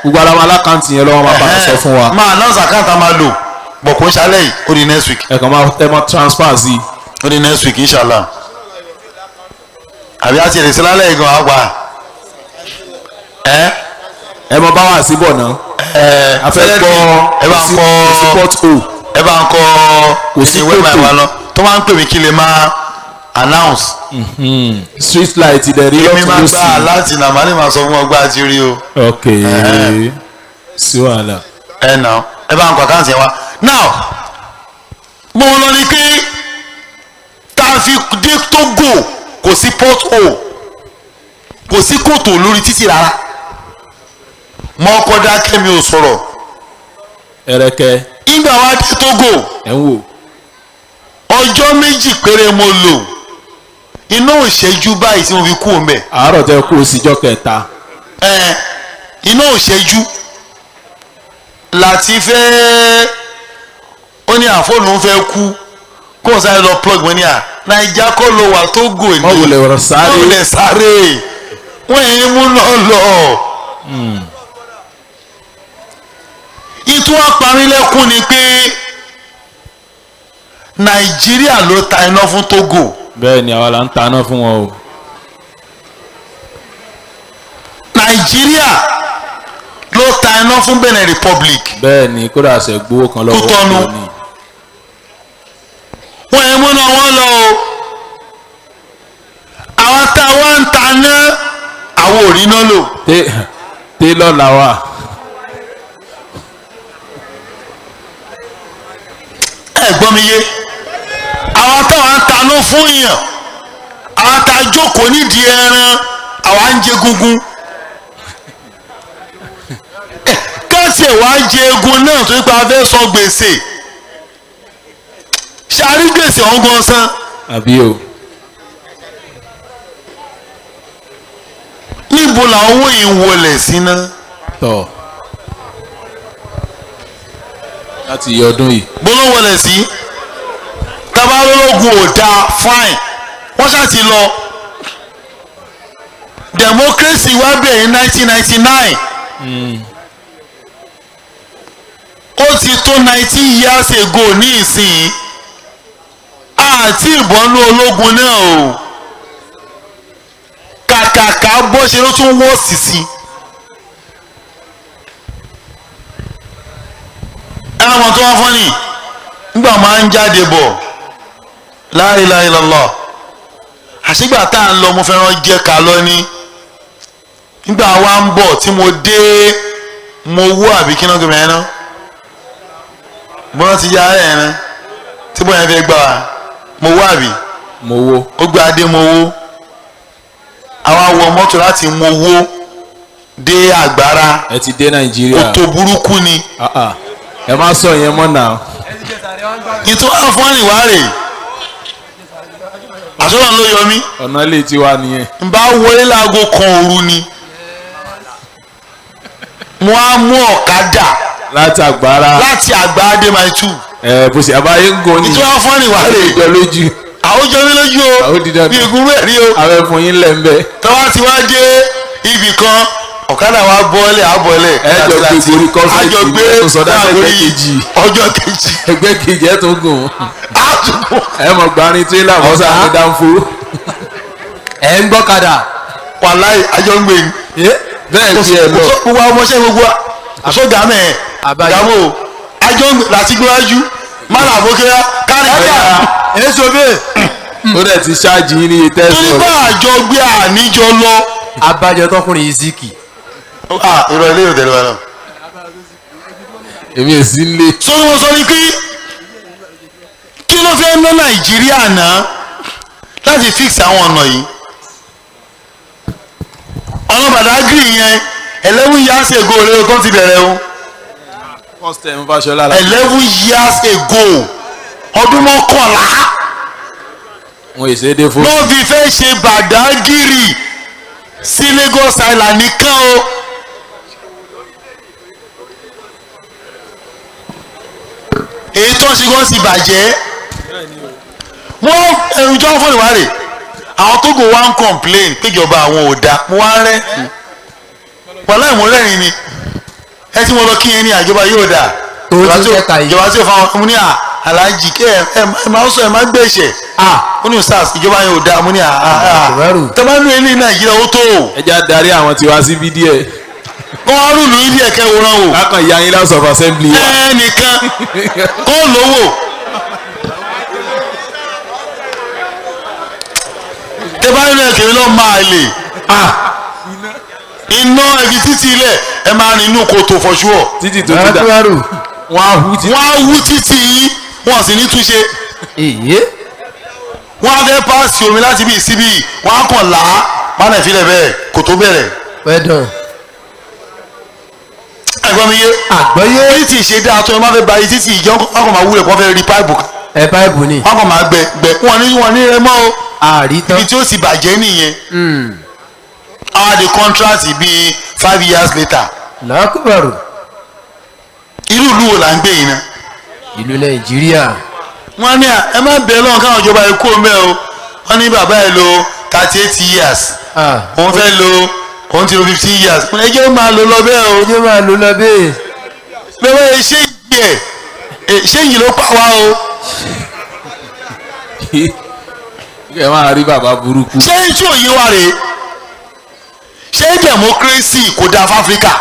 gbogbo ara máa lákáǹtì yẹn lọ́wọ́ máa bá a sọ fún wa. máa náà sàkáǹtì máa lò bọ̀ kó ń ṣalẹ̀ yìí ó di next week. ẹ kàn máa transfer sí. ó di next week inshallah àbí àti èrè sí lálẹ́ yìí gan àgbà ẹ mọ bá wà síbọ̀ náà. a fẹ́ gbọ́ support o. ẹ bá ń kọ́ kò sí ìwé ìwà ìwà lọ tó máa ń pè mí kí lè máa announce. street light dẹ̀ rí èmi lọ́tún máa ló gbà sì. láti nà má lè máa sọ fún ọgbà àti rí o. ok sí wàhálà. ẹ nà ẹ bá ń kọ àkáǹtì yẹn wá. now mo lọ ní pé tá a fi dé Togo kò sí port o kò sí kòtò lórí títì rárá mọ ọkọ dákẹ́ mi ò sọ̀rọ̀ ẹrẹkẹ ìgbà wa dé Togo ẹ ń wò. ọjọ́ méjì péré mo lò iná òṣèjú báyìí tí mo fi kú òun àárọ̀ tẹ kú òsìjọ́ kẹta. iná òṣèjú láti fẹ́ ó ní àfọ́nù ń fẹ́ kú kó o sáré lọ plug mọ́ ní à Naija kọ́ ló wà Togo ní wọ́n wulẹ̀ wọ̀rọ̀ sáré. wọ́n wulẹ̀ sáré wọ́n yẹn mú náà lọ. ìtú aparinlẹ́kùn ni pé Nàìjíríà ló ta iná fún Togo. bẹ́ẹ̀ ni àwa là ń taná fún wọn o. Nàìjíríà ló ta iná fún Benin Republic. bẹ́ẹ̀ ni kódà ṣe gbowó kan lọ́wọ́ Kútọ́nù. ni. wọ́n yẹn múná wọn lọ o àwọn tá a wá ń ta ná àwọn ò rí iná lò. télọ̀ là wà. ẹ gbọ́ mi yé àwọn táwọn ń taná fún yàn àwọn tá a jókòó nídìí ẹran àwa ń jẹ gungun kẹ́sì ẹ̀ wá jẹ egun náà tó nípa fẹ́ sọ gbèsè ṣàrí gbèsè ọ̀hún gan san. àbí o. níbo làwọn owó yìí ń wọlé sí ná. tọ́ láti yọ ọdún yìí. bólú wọlé sí tabalógun ò dáa fine wọ́n ṣáà ti lọ democracy wá bẹ̀rẹ̀ ní 1999 ó ti tó 19 years ago ní ìsìn àti ìbọnú ológun náà o kàkàkà bó ṣe ló tún wọ́ sísí ẹ̀rọ ọmọ tó wá fọ́ ni nígbà máa ń jáde bọ̀ la ilaha illallah àṣìgbà tá à ń lọ mo fẹ́ràn jẹ́ ká lọ ní nígbà wa ń bọ̀ tí mo dé mo wó àbí kí náà gbé mi ẹ̀ náà mo rántí yá ẹ̀ náà tí bóyá fẹ́ gbà wá mo wó àbí mo wo. ó gbé adé mo wó àwa wọ mọ́tò láti mo wó dé àgbára ẹ ti dé nàìjíríà. kòtò burúkú ni ẹ má sọ yẹn mọ́ náà. ìtọ́ àfọ́nì wá rè àsọ̀rọ̀ ló yọ mí ọ̀nà ilé tiwa nìyẹn. n bá wọlé láago kan òru ni mo á mú ọ̀kadà láti àgbára láti àgbà dé my two bó ṣe àbáyé ń gan ni ìtura fọ́nì wà lè ìjọ lójú àwùjọ mi lójú o àwọn dídá bí egun bẹ́ẹ̀ rí o àwọn ẹ̀fọn yín lẹ̀ ń bẹ̀. tọ́wọ́ ti wá dé ibì kan ọ̀kadà wa bọ́ọ̀lẹ̀ àbọ̀lẹ̀ ẹjọ gbé gorí kọ́sẹ̀tì àjọ gbé tó sọdá ẹgbẹ́ kejì ọjọ́ kejì ẹgbẹ́ kejì ẹ̀ tó gùn àtúntò ẹ mọ̀ gbarin tírélà mọ́sá ní dánfó. ẹ̀ ń gbọ́kadà. wàláì àjọ ń gbé ni bẹ́ẹ̀ ti ẹ̀ lọ. gbogbo àwọn ọmọọṣẹ́ gbogbo àṣọgà mẹ́ẹ̀ dàbò àjọ ń gbé láti gbéwájú mọ́nà àbókẹ́yà kárí ọjà èso bẹ́ẹ̀. ó dẹ̀ ti ṣáàjì yín ní iye tẹ́sán. torí bá àjọ gbé àníjọ lọ. abájọ tọkùnrin yìí síkì. ìrọ̀ ilé yóò tẹ̀lé wa náà. èmi ò sí lé. sọ́ni mo sọ ni pé kí ló fẹ́ ná nàìjíríà náà láti fix àwọn ọ̀nà yìí. ọ̀nà Badagry yẹn 11 years ago lórí kan ti bẹ̀rẹ̀ o. first time Fáṣọlá la. 11 years ago ọdún mọ́kànlá wọn ì ṣe é dé fún. ló fi fẹ́ ṣe Badagry sí Lagos Island nìkan o. èyí tó ń ṣe wọ́n sì bàjẹ́ wọ́n ẹ̀rùjọ́ fún ìwárè àwọn Tógò wá ń complain péjọba àwọn ò dáa mo wá rẹ́ wàhálà ìmọ̀lẹ́rìn ni ẹ tí mo lọ kí yẹn ní àjọba yóò dáa ìjọba tí ó fa ọmọ ní aláàjì kí ẹ máa sọ ẹ máa gbèsè ó ní sars ìjọba yóò dáa mo ní tọ́mánú ilé Nàìjíríà ó tó o. ẹ já darí àwọn tiwa síbí díẹ̀. kọ́ wá rúùlù ilé ẹ̀kẹ́ wòran o. kákan ya yín House of Assembly wa. ẹnìkan kó lówó. tẹ́bá nínú ẹ̀kẹ́ ló máa lè iná ẹbí títí ilẹ̀ ẹ máa rìn inú kòtò fọ̀ṣúọ̀. títì tó ti dà wọ́n á hú títì. wọ́n á wú títì yín wọ́n sì ní túnṣe. wọ́n á fẹ́ páàsì omi láti bí síbí wọ́n á kàn là á mánà ìfilẹ̀ bẹ́ẹ̀ kò tó bẹ̀rẹ̀. pẹ́dàn. ẹ̀gbọ́n mi yé. àgbọ́yé. títì ṣe dáa tó ẹ má fẹ́ ba títì ìjọ wọn kàn máa wúlẹ̀ kó fẹ́ rí páìpù kan. ẹ páìpù ni. wọn kàn máa gbẹ wọn ní rẹ mọ́ o. àrítán. ibi tí ó sì bàjẹ́ nìyẹn. àwọn àdè contract bíi 5 years later. lọ́kùbọ̀rù. irú ìlú wo là ń gbé yìí ná. ìlú Nàìjíríà. wọ́n ní ẹ má bẹ̀rẹ̀ lọ́wọ́ káwọn ìjọba yìí kó o mẹ́ o wọ́n ní bàbá ẹ̀ lo 38 years òun fẹ́ lo òun ti lo 15 years ẹ jẹ́ máa lò lọ bẹ́ẹ̀ o. ẹ jẹ́ máa lò lọ bẹ́ẹ̀. bẹ́ẹ̀ ṣé yìí ẹ̀ ṣé yìí ló pa wá o. ẹ máa rí bàbá burúkú. ṣé tí òye wa rèé ṣé democracy kò dáa fún Áfíríkà.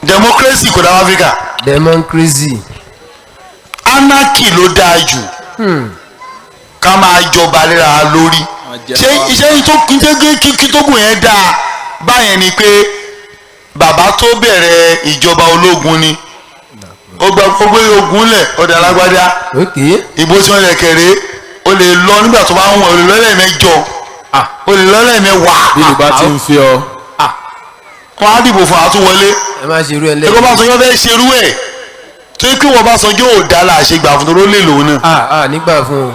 democracy kò dáa fún Áfíríkà. democracy. anarchy ló dáa jù ká máa jọba léra lórí ṣé iṣẹ́ kí tó gùn yẹn dáa báyẹn ni pé bàbá tó bẹ̀rẹ̀ ìjọba ológun ni ó gbé ogun lẹ̀ ọ̀dà alágbádá ìbò tí wọ́n lẹ̀ kẹ̀rẹ́ o lè lọ nígbà tó bá ń wọ̀ o lè lọ́lẹ̀ mẹ́jọ o lè lọ́lẹ̀ mẹ́wàá. bí ìlú bá ti ń fi ọ. wọ́n á dìbò fún àtúwọlé ẹ má ṣerú ẹ lẹ́yìn. ẹgbẹ́ Ọbásanjọ́ fẹ́ ṣerú ẹ̀ tó kí wọ́n Ọbásanjọ́ ò dá la ṣe gbà fún tó ló lè lòun náà. nígbà fún un.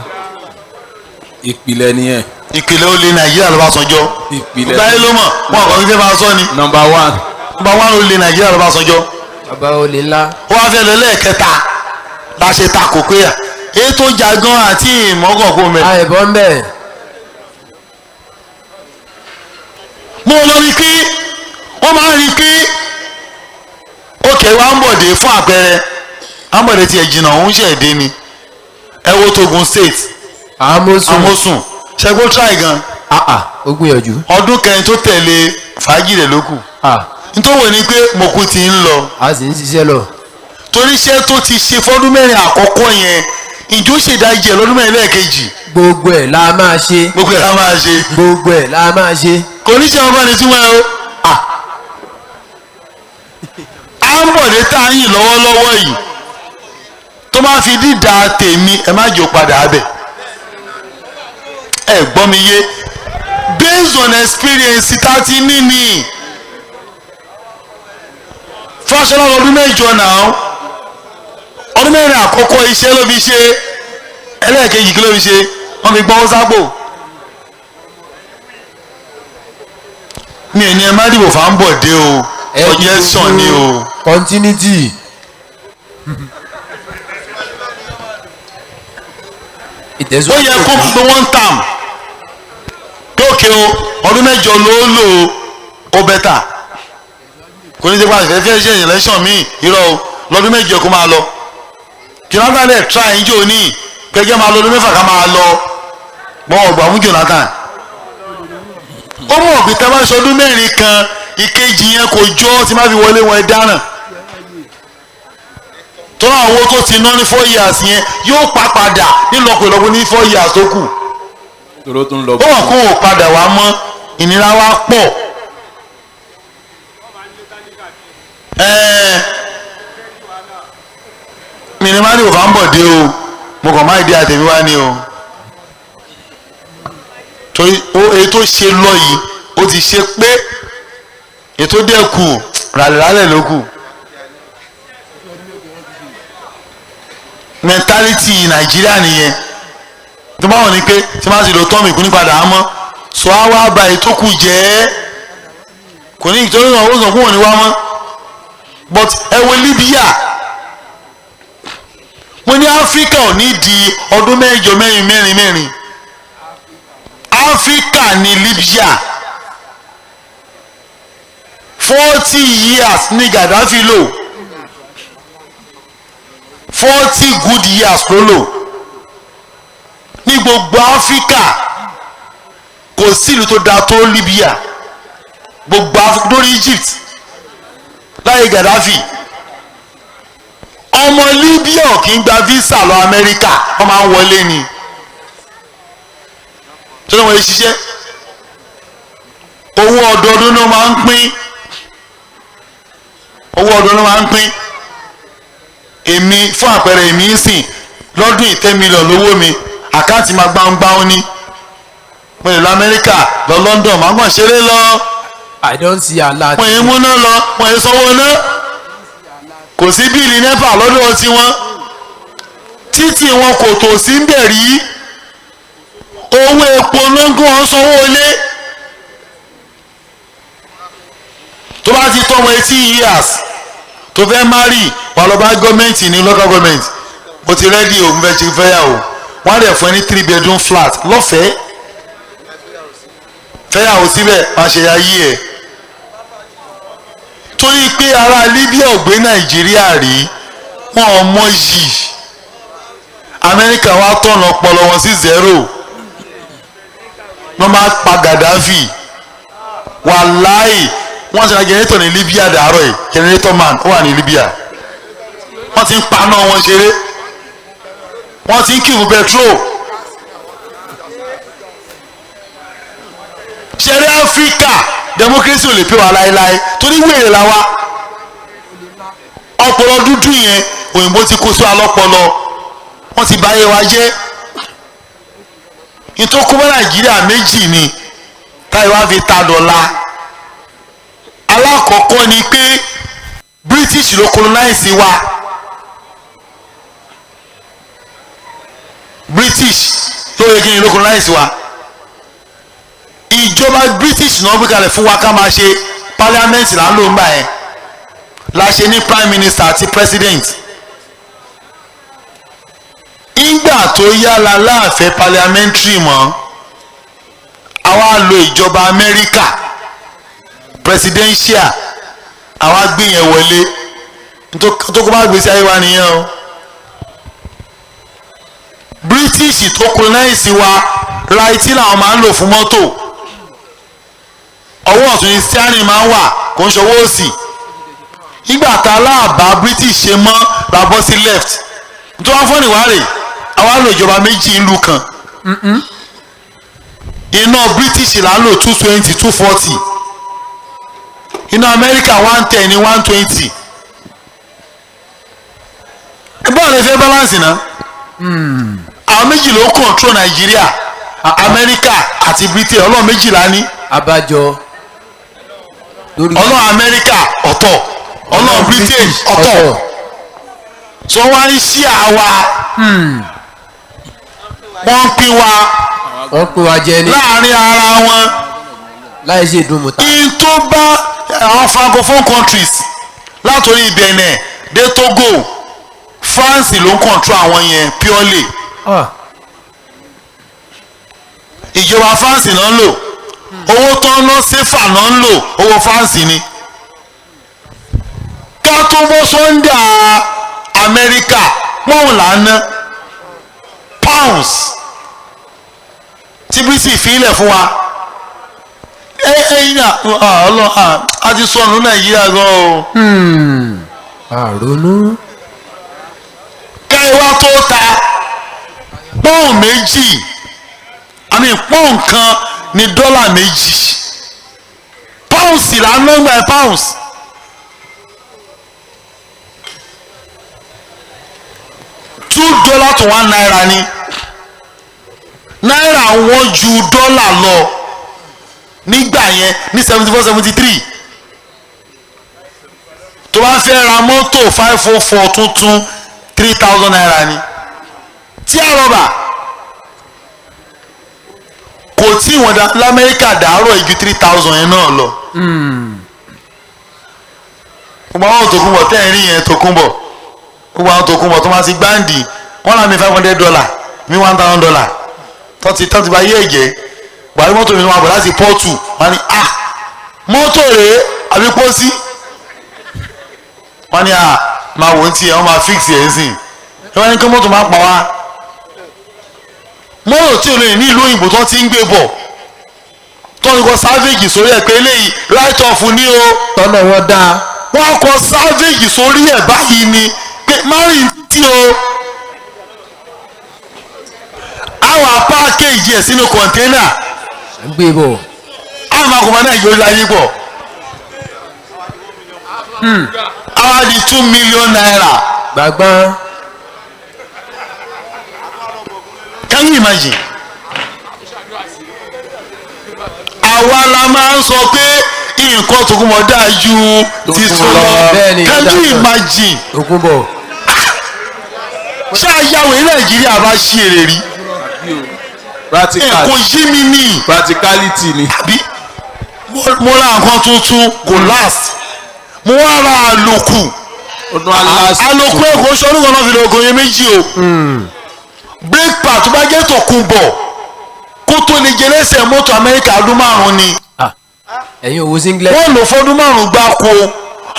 ìpìlẹ̀ nìyẹn. ìpìlẹ̀ ó lé Nàìjíríà l'Ọbásanjọ́. ìpìlẹ̀ báyìí ló mọ̀ wọn kàn fífẹ́ máa sọ ni. number 1. number 1 ó lé Nàìjíríà l'Ọbásanjọ́. bàbá olè ńlá. ó wá fẹ́ lọ lẹ́ẹ̀kẹta bá ṣe ta kò péyà èyí tó jagan àti ìmọ̀gàn kó mẹ́. àìbọ̀ ń bẹ̀. mo lọ rí pé wọ́n máa rí pé òkè wa ń bọ̀dé fún àpẹẹrẹ àbọ̀dé tiẹ̀ jìnnà òun ṣẹ̀ dé ni ẹ wo Togun State Amosun ṣẹ́gun try gan. ó gbìyànjú. ọdún kẹrin tó tẹ̀lé fàájì rẹ̀ ló kù. nítorí ni pé mọ̀kú ti ń lọ. a sì ń ṣiṣẹ́ lọ. torí iṣẹ́ tó ti ṣe fọ́dún mẹ́rin àkọ́kọ́ yẹn ìjó ṣèdájẹ́ lọ́dún mẹ́rin lẹ́ẹ̀kejì. gbogbo ẹ̀ la máa ṣe. gbogbo ẹ̀ la máa ṣe. gbogbo ẹ̀ la máa ṣe. kò ní ṣe ọgbọ́n ni tí wọ́n o. à ń bọ̀ dé tá a yìn lọ́wọ́lọ́wọ́ yìí tó máa fi dídá tèmi ẹ má jò padà abẹ. ẹ gbọ́ mi yé based on experience tá a ti ní ni Fáṣọlá ọdún mẹ́jọ náà ọdún ọdún mẹ́rin àkọ́kọ́ iṣẹ́ ló fi ṣe ẹlẹ́ẹ̀kejì kí ló fi ṣe wọ́n fi gbọ́n sápò. mi ò ní ẹ má dìbò fà ń bọ̀ dé o ọjọ́ sàn ni o. continuity. ó yẹ kó gbé one term tókè o ọdún mẹ́jọ ló lò ó bẹ́tà kò ní ṣe pàṣẹ fẹ́ẹ́ ṣe election míì irọ́ o lọ́dún mẹ́jọ kó máa lọ Jonathan dẹ̀ try ń jò ní pẹ́jẹ́ máa lọ ọdún mẹ́fà ká máa lọ mọ́ ọgbà fún Jonathan ó mọ̀ pé tẹ́ bá ṣe ọdún mẹ́rin kan ìkejì yẹn kò jọ tí má fi wọlé wọn ẹ dáràn tọ́lá owó tó ti ná ní 4 years yẹn yóò pa padà nílọ́pọ̀lọpọ̀ ní 4 years tó kù ó wà kó o padà wá mọ́ ìnira wa pọ̀ mìíràn ní òfà ń bọ̀ dé o mo kàn má ìdí àtẹ̀mí wá ní o torí èyí tó ṣe lọ yìí ó ti ṣe pé ètò dẹ́kù ràlẹ̀ràlẹ̀ ló kù. mentality Nàìjíríà nìyẹn tó bá wọn ni pé tí wọ́n ti lò tọ́ mi kú ní padà á mọ́ sọ á wá ba ètò kù jẹ́ kò ní ìtọ́jú náà ó sọ fún wọn ni wá mọ́ but ẹ wo Libya wọ́n ní Áfíríkà ò ní di ọdún mẹ́jọ mẹ́rin Áfíríkà ní Libya 40 years ní Gaddafi lò 40 good years ló lò ní gbogbo Áfíríkà kò sí ìlú tó dáa tó Libya gbogbo Áfíríkà lórí Egypt láyé Gaddafi ọmọ Libya kì í gba visa lọ Amẹ́ríkà wọ́n máa ń wọlé ni tó lọ́wọ́ yìí ṣiṣẹ́ owó ọdọọdún ló máa ń pín owó ọdọọdún ló máa ń pín èmi fún àpẹẹrẹ èmi ń sìn lọ́dún 10 million lówó mi àkáǹtì máa gbáǹgbáǹ ní mo lè lọ Amẹ́ríkà lọ London máa gbọ̀n ṣeré lọ I don't see Allah. wọ́n yẹn múná lọ wọ́n yẹn sanwó ná kò sí bíìlì nẹ́pà lọ́dọ̀ tiwọn títì wọn kò tò sí ń bẹ̀ rí owó epo lọ́gùn wọn sanwó ilé tó bá ti tọ́ wọn 18 years tó fẹ́ marry wà lọ bá gọ́ọ̀mẹ̀ntì ní local government mo ti rẹ́dí o mo fẹ́ ṣe fẹ́yàwó wọ́n á dẹ̀ fún ẹ ní 3 bedroom flat lọ́fẹ̀ẹ́ fẹ́yàwó síbẹ̀ máa ṣe ayé ẹ̀ torí pé ará Libya ò gbé Nàìjíríà rí wọn ò mọ yìí Amẹ́ríkà wá tọ̀nà ọpọlọ wọn sí 0 wọ́n máa pa Gaddafi wàláì wọ́n ti ra jẹnẹrétọ̀ ní Libya dàárọ̀ yìí jẹnẹrétọ̀ man ó wà ní Libya wọ́n ti ń paná wọn ṣeré wọ́n ti ń kí fún petrol ṣẹ̀rí Áfíríkà democracy ò lè pè wá láéláé torí wèrè la wá ọpọlọ dúdú yẹn òyìnbó ti kó sí wa lọ́pọlọ wọ́n ti báyé wa jẹ́ ìtòkùnbọ Nàìjíríà méjì ni táyì wá fi ta dọ́là alákọ̀ọ́kọ́ ni pé British ló colonize wa British ló yẹ kí ni ló colonize wa ìjọba British náà gbé kalẹ̀ fún wa ká máa ṣe parliament là ń lò ń gbà yẹn la ṣe ní prime minister àti president ìgbà tó yára láàfẹ́ parliamentary mọ́ àwa lo ìjọba Amẹ́ríkà presidential àwa gbé yẹn wọlé tó kó bá gbèsè ayé wa nìyẹn o British tó colonize wa ráìtì làwọn máa ń lò fún mọ́tò ọwọ́ ọ̀tún ní steering máa ń wà kò ń ṣọwọ́ òsì ìgbà tá a láàbá British ṣe mọ́ la bọ́ sí left tó wá fọ́nì wá rè àwa lò ìjọba méjì ìlú kan iná British là ń lò 220 240 iná Amẹ́ríkà 110 ní 120 bọ́ọ̀lù ẹ̀fẹ́ balance náà àwọn méjì ló control Nàìjíríà Amẹ́ríkà àti Britain ọlọ́run méjìlá ní abájọ ọlọ́run Amẹ́ríkà ọ̀tọ̀ ọlọ́run Britain ọ̀tọ̀ tí wọ́n wá ń ṣí àwa wọ́n ń pín wa wọ́n pín wa jẹ ní láàrin ara wọn. láì ṣe ìdúnmùtà. in tó bá àwọn francophone countries látòrí Benin dé Togo France ló ń control àwọn yẹn purely. ìjọba France náà ń lò owó tó ń ná sefa náà ń lò owó France ni. ká tó bọ́ sọ́ndà Amẹ́ríkà wọ́n là ń ná pounds tí British fi ilẹ̀ fún wa. a ti sọnù Nàìjíríà gan o. àrònú. káyọ̀ wá tó ta pọ́ùn méjì àmì pọ́ùn kan ní dọ́là méjì pounds là ń lọ́gbà ẹ̀ pounds. $2 to $1 ni náírà wọ́n ju dọ́là lọ nígbà yẹn ní 74-73 tó bá fẹ́ ra mọ́tò 504 tuntun 3,000 naira ni tí a rọ̀bà kò tí wọ́n dá lamẹ́ríkà dàárọ̀ ìju 3,000 yẹn náà lọ. gbogbo àwọn tòkunbọ̀ tẹ́ ẹ̀ rí yẹn tòkunbọ̀ gbogbo àwọn tòkunbọ̀ tó máa ti gbáǹdì wọ́n là mí $500 mi $1,000 tọ́tí bá yé ẹ̀jẹ̀ buhari mọ́tò mi máa bọ̀ láti pọ́ọ̀tù wọ́n ní mọ́tò rèé àbí pósí wọ́n ní máa wò ó tiẹ̀ wọ́n máa fix ẹ̀ ń sìn wọ́n ní kí mọ́tò máa pa wá mọ́tò tí olóyè ní ìlú òyìnbó tó ti ń gbé bọ̀ tó ń kọ savage sórí ẹ̀ pé eléyìí right off ni o tọ́nà wọn dáa. wọ́n kọ savage sórí ẹ̀ báyìí ni pé márùn tí o àwọn pákéjì ẹ̀ sínú kọ̀ńténà ń gbé bọ̀. àwọn akọ̀mọ́ náà yóò láyé bọ̀ àwọn di $2 million. gbàgbọ́n. Can you imagine? àwa la máa ń sọ pé nǹkan tó kún mọ́ dáa ju titun lọ. Can you imagine? Ògúnbọ̀. ṣé àyàwó ní Nàìjíríà bá ṣí èrè rí? kò yí mi ní. practicality ni. mo ra nǹkan tuntun kò last mo wá ra àlòkù àlòkù ẹ̀kọ́ sọ́dún kan náà fi lè ogun yẹn méjì o brake pad tó bá jẹ́ tòkunbọ̀ kó tó lè jẹ lẹ́sẹ̀ mọ́tò Amẹ́ríkà ọdún márùn-ún ni ẹ̀yin òwò singlet. wọ́n lò fọ́dún márùn-ún gbáko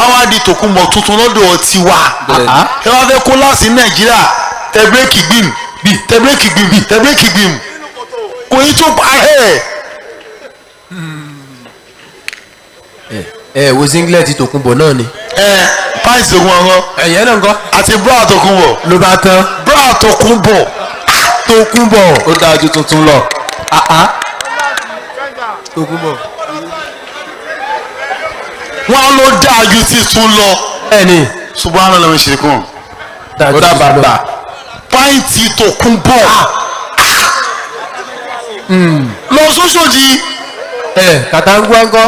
àwọn adi tòkunbọ̀ tuntun lọ́dọ̀ tiwa ẹ wá fẹ́ kó láti Nàìjíríà tẹ bírèkì gbìm tẹ bírèkì gbìm tẹ bírèkì gbìm kò ní tó parẹ́ ẹ wo singlet tòkunbọ̀ náà ni. pàǹtì tòkunbọ̀ ẹ̀yẹ́ náà ńkọ́. àti bra tòkunbọ̀ ló bá tán. bra tòkunbọ̀ tòkunbọ̀. ó dáa ju tuntun lọ. tòkunbọ̀. wọn ló dáa ju titun lọ. ẹni. subahana lọ́wọ́ ìṣèkùn. ó dá bàtà. pàǹtì tòkunbọ̀. lọ sóṣòdì. kàtàǹgbà ńkọ́.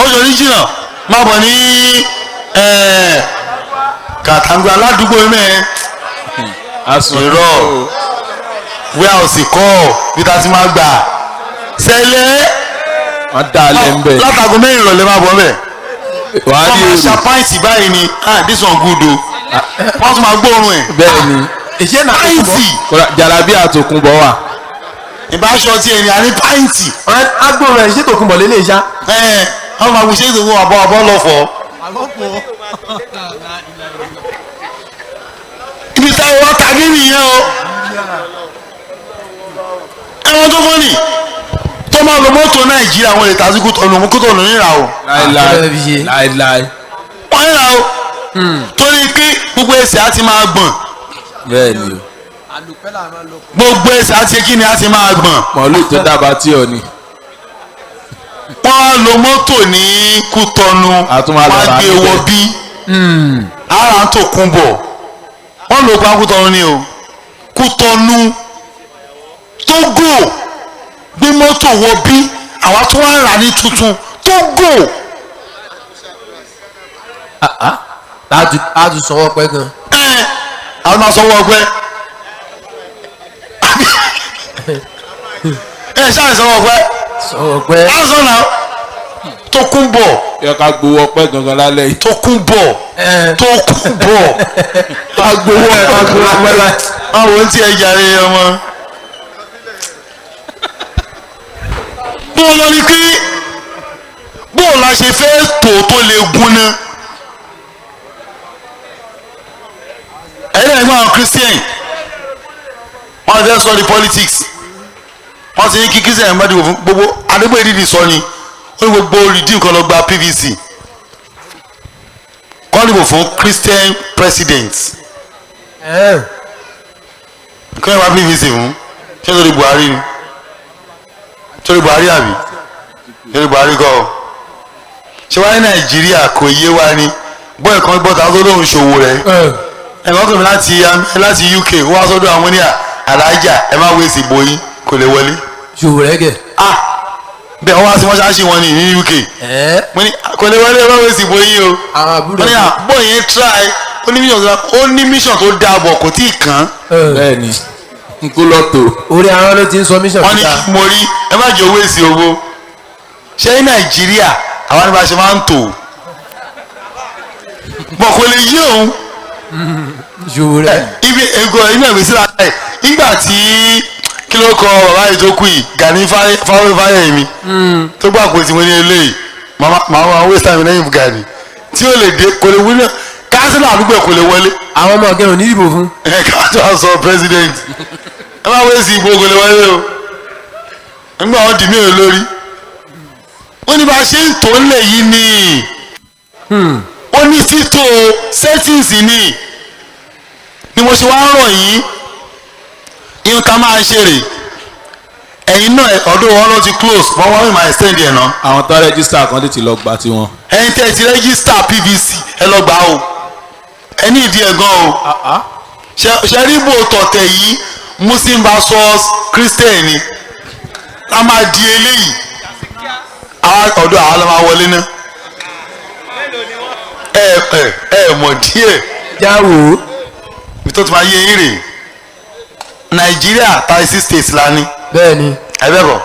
ọjọ́ ní jìnnà máa bọ̀ ní kàtàǹgbà aládùúgbò mẹ́ẹ̀. irọ́ wíwá òsì kọ́ bí ta ti máa gbà sẹ́lẹ̀. wọ́n dá a lẹ́ ń bẹ̀. látago mẹ́rin ìrọ̀lẹ́ máa bọ̀ mẹ́. wàá rí wọ́n máa èrò. ṣa pàǹtì báyìí ni this one good o wọ́n tún máa gbóòórùn ẹ̀. bẹ́ẹ̀ ni ìṣe náà pàǹtì jàlábí àtòkùnbọ̀ wà. ìbáṣọ tí ẹni àní pàǹtì. agbóhùn rẹ̀ ìṣe tòkunbọ̀ lélẹ̀ ìṣá. wọ́n máa gbèsè ìdòwò àbọ̀ lọ́fọ̀ọ́. ibi táwọn wá tàbí nìyẹn o ẹwọn tó fọ́nì tó máa lo mọ́tò Nàìjíríà wọn lè tàzíkù tọ̀nù mú kó tọ̀nù níra o láìláì. wọ́n níra o torí pé gbogbo ẹsẹ̀ á ti máa gbọ̀n bẹ́ẹ̀ ni o. gbogbo ẹsẹ̀ á ti kí ni á ti máa gbọ̀n mọ̀lú tó dábàá tí ò ní. wọ́n á lo mọ́tò ní Kútọ́nù Àtúmọ̀ wọ́n á gbé wọ bí ara tó kún bọ̀ wọ́n lò pa Kútọ́nù ni o Kútọ́nù Tógò gbé mọ́tò wọ bí àwa tó wá rà ní tuntun Tógò a tún sanwó pẹ́ gan. àwọn máa sọwọ́ ọgbẹ́ ẹ ṣáà sọwọ́ ọgbẹ́ sọ̀rọ̀ pé lásán náà tó kún bọ̀ yẹ ká gbowó ọpẹ́ gangan lálẹ́ yìí. tó kún bọ̀ tó kún bọ̀ agbowó ọpẹ́ àwọn tí ẹ jàre ọmọ. bó lọ ní pé bó la ṣe fẹ́ tó lè gún ná ẹ̀yin náà gbọ́n àwọn Christian wọ́n ti fẹ́ sọ di politics wọ́n ti ní kí Christian má dìbò fún gbogbo àdúgbò ìdídì sọ ni ó ní gbogbo redeem kan lọ gba PVC kọ́ dìbò fún Christian president kí wọ́n wá PVC fún ṣé torí Buhari ni torí Buhari àbí torí Buhari kọ́ ọ ṣé wáyé Nàìjíríà kò yé wa ni bọ́ ẹ̀kan gbọ́ta tó lóun ṣòwò rẹ̀ ẹ̀kan kò mi láti UK wọ́n wá sọ́dọ̀ àwọn ní alájà ẹ má wé sí boyin kò lè wọlé. ṣòwò rẹ̀ gẹ̀. bẹ́ẹ̀ wọ́n wá sí mọ́ṣáláṣí wọn ní UK mo ní kò lè wọlé ẹ má wé sí boyin o àwọn àbúrò wọ́n ní àbọ̀ yẹn try ó ní mission tó dáàbọ̀ kò tí ì kàn. bẹ́ẹ̀ni n kò lọ tó. orí àwọn ló ti ń sọ mission wọ́n ní kí mo rí ẹ má jẹ́ owó èsì owó ṣé ní Nàìjíríà àwọn ní bá ṣe máa ń tò bọ̀ kò lè yí òun ṣòwò rẹ̀. ibi ẹgbẹ́ sílá ẹ̀ nígbà tí kí ló kọ bàbá yìí tó kù yìí Gani Fáyẹ̀mí mi tó gbà pé tí mo ní eléyìí màmá waste time lẹ́yìn Gani tí ó lè dé kò lè wúlò kánsílà àdúgbò kò lè wọlé. àwọn ọmọ ọ̀gá ò ní ìbò fún. ẹ káàtó àṣọ president ẹ má wéèsì ìbò kò lè wọlé o nígbà wọn dì mí ò lórí ó ní bá a ṣe ń tó lè yí ni ó ní títò settings ni mo ṣe wá ń rọ̀ yín ihun ká máa ṣe rè ẹ̀yin náà ọdún wọn ló ti close wọ́n wọ́n mi máa extend ẹ̀ náà. àwọn tó rẹ́gísítà kan lè ti lọ gbà tiwọn. ẹ̀yin tẹ́ ẹ ti rẹ́gísítà PVC ẹ lọ gbà o ẹ ní ìdí ẹ̀ gan o ṣẹ́ríbò tọ̀tẹ̀ yìí Muslim versus Christian ni a máa di eléyìí ọ̀dọ̀ àwọn máa wọlé náà ẹ mọ̀ díẹ̀ jáwó. tó ti máa yé yín rè Nàìjíríà 36 states la ní. bẹ́ẹ̀ni. ẹ bẹ́ẹ̀ bọ̀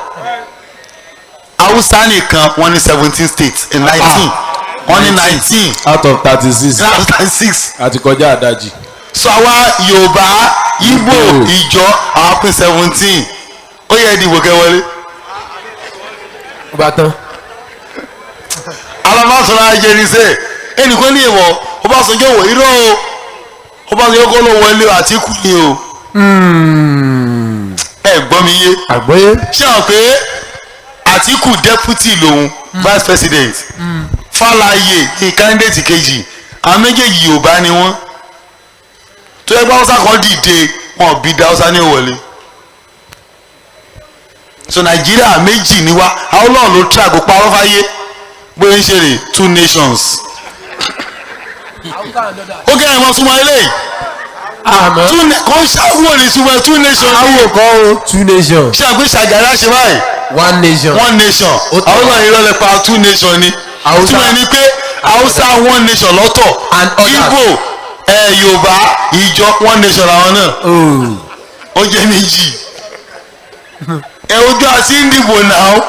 Haúsá nìkan wọ́n ní 17 states in 19 wọ́n ní 19 out of 36. 36 àti kọjá àdájì. so àwa Yorùbá Ìgbò Ìjọ àwọn pín 17 ó yẹ ìdìbò kẹwọlé. ó bá tán. alábàṣọlá ajẹnisẹ ẹnìkan ní ìwọ Ọbásanjọ́ wò irọ́ o Ọbásanjọ́ kọ́ ló wọlé Àtíkù ni o. ẹ gbọ́ mi yé. àgbọ́yé. ṣé o pé Àtíkù deputy lòun vice president Fálàyé ní candidate kejì àwọn méjèèjì Yorùbá ni wọ́n tó ẹgbẹ́ Haúsá kan dìde wọn bí da Haúsá ní ìwọlé so Nàìjíríà méjì ni wá àwọn Ọlọ́run ló tíra kó parọ́ fáyé bóyá ń ṣe rè 2 nations ó kẹ́rin mọ́ súnmọ́ eléyìí àmọ́. kò ń ṣàwọ̀ ní súnmọ́ 2 nations àwọn kan o 2 nations. ṣé àgbẹ̀ ṣàgàrà ṣe báyìí 1 nation. 1 nation àwọn náà irọ́ lè pa 2 nation ni túmọ̀ ní pé Haúsá 1 nation lọ́tọ̀ Ìgbò Yorùbá Ìjọ 1 nation làwọn náà ó jẹ́ méjì ojú àti ìdìbò náà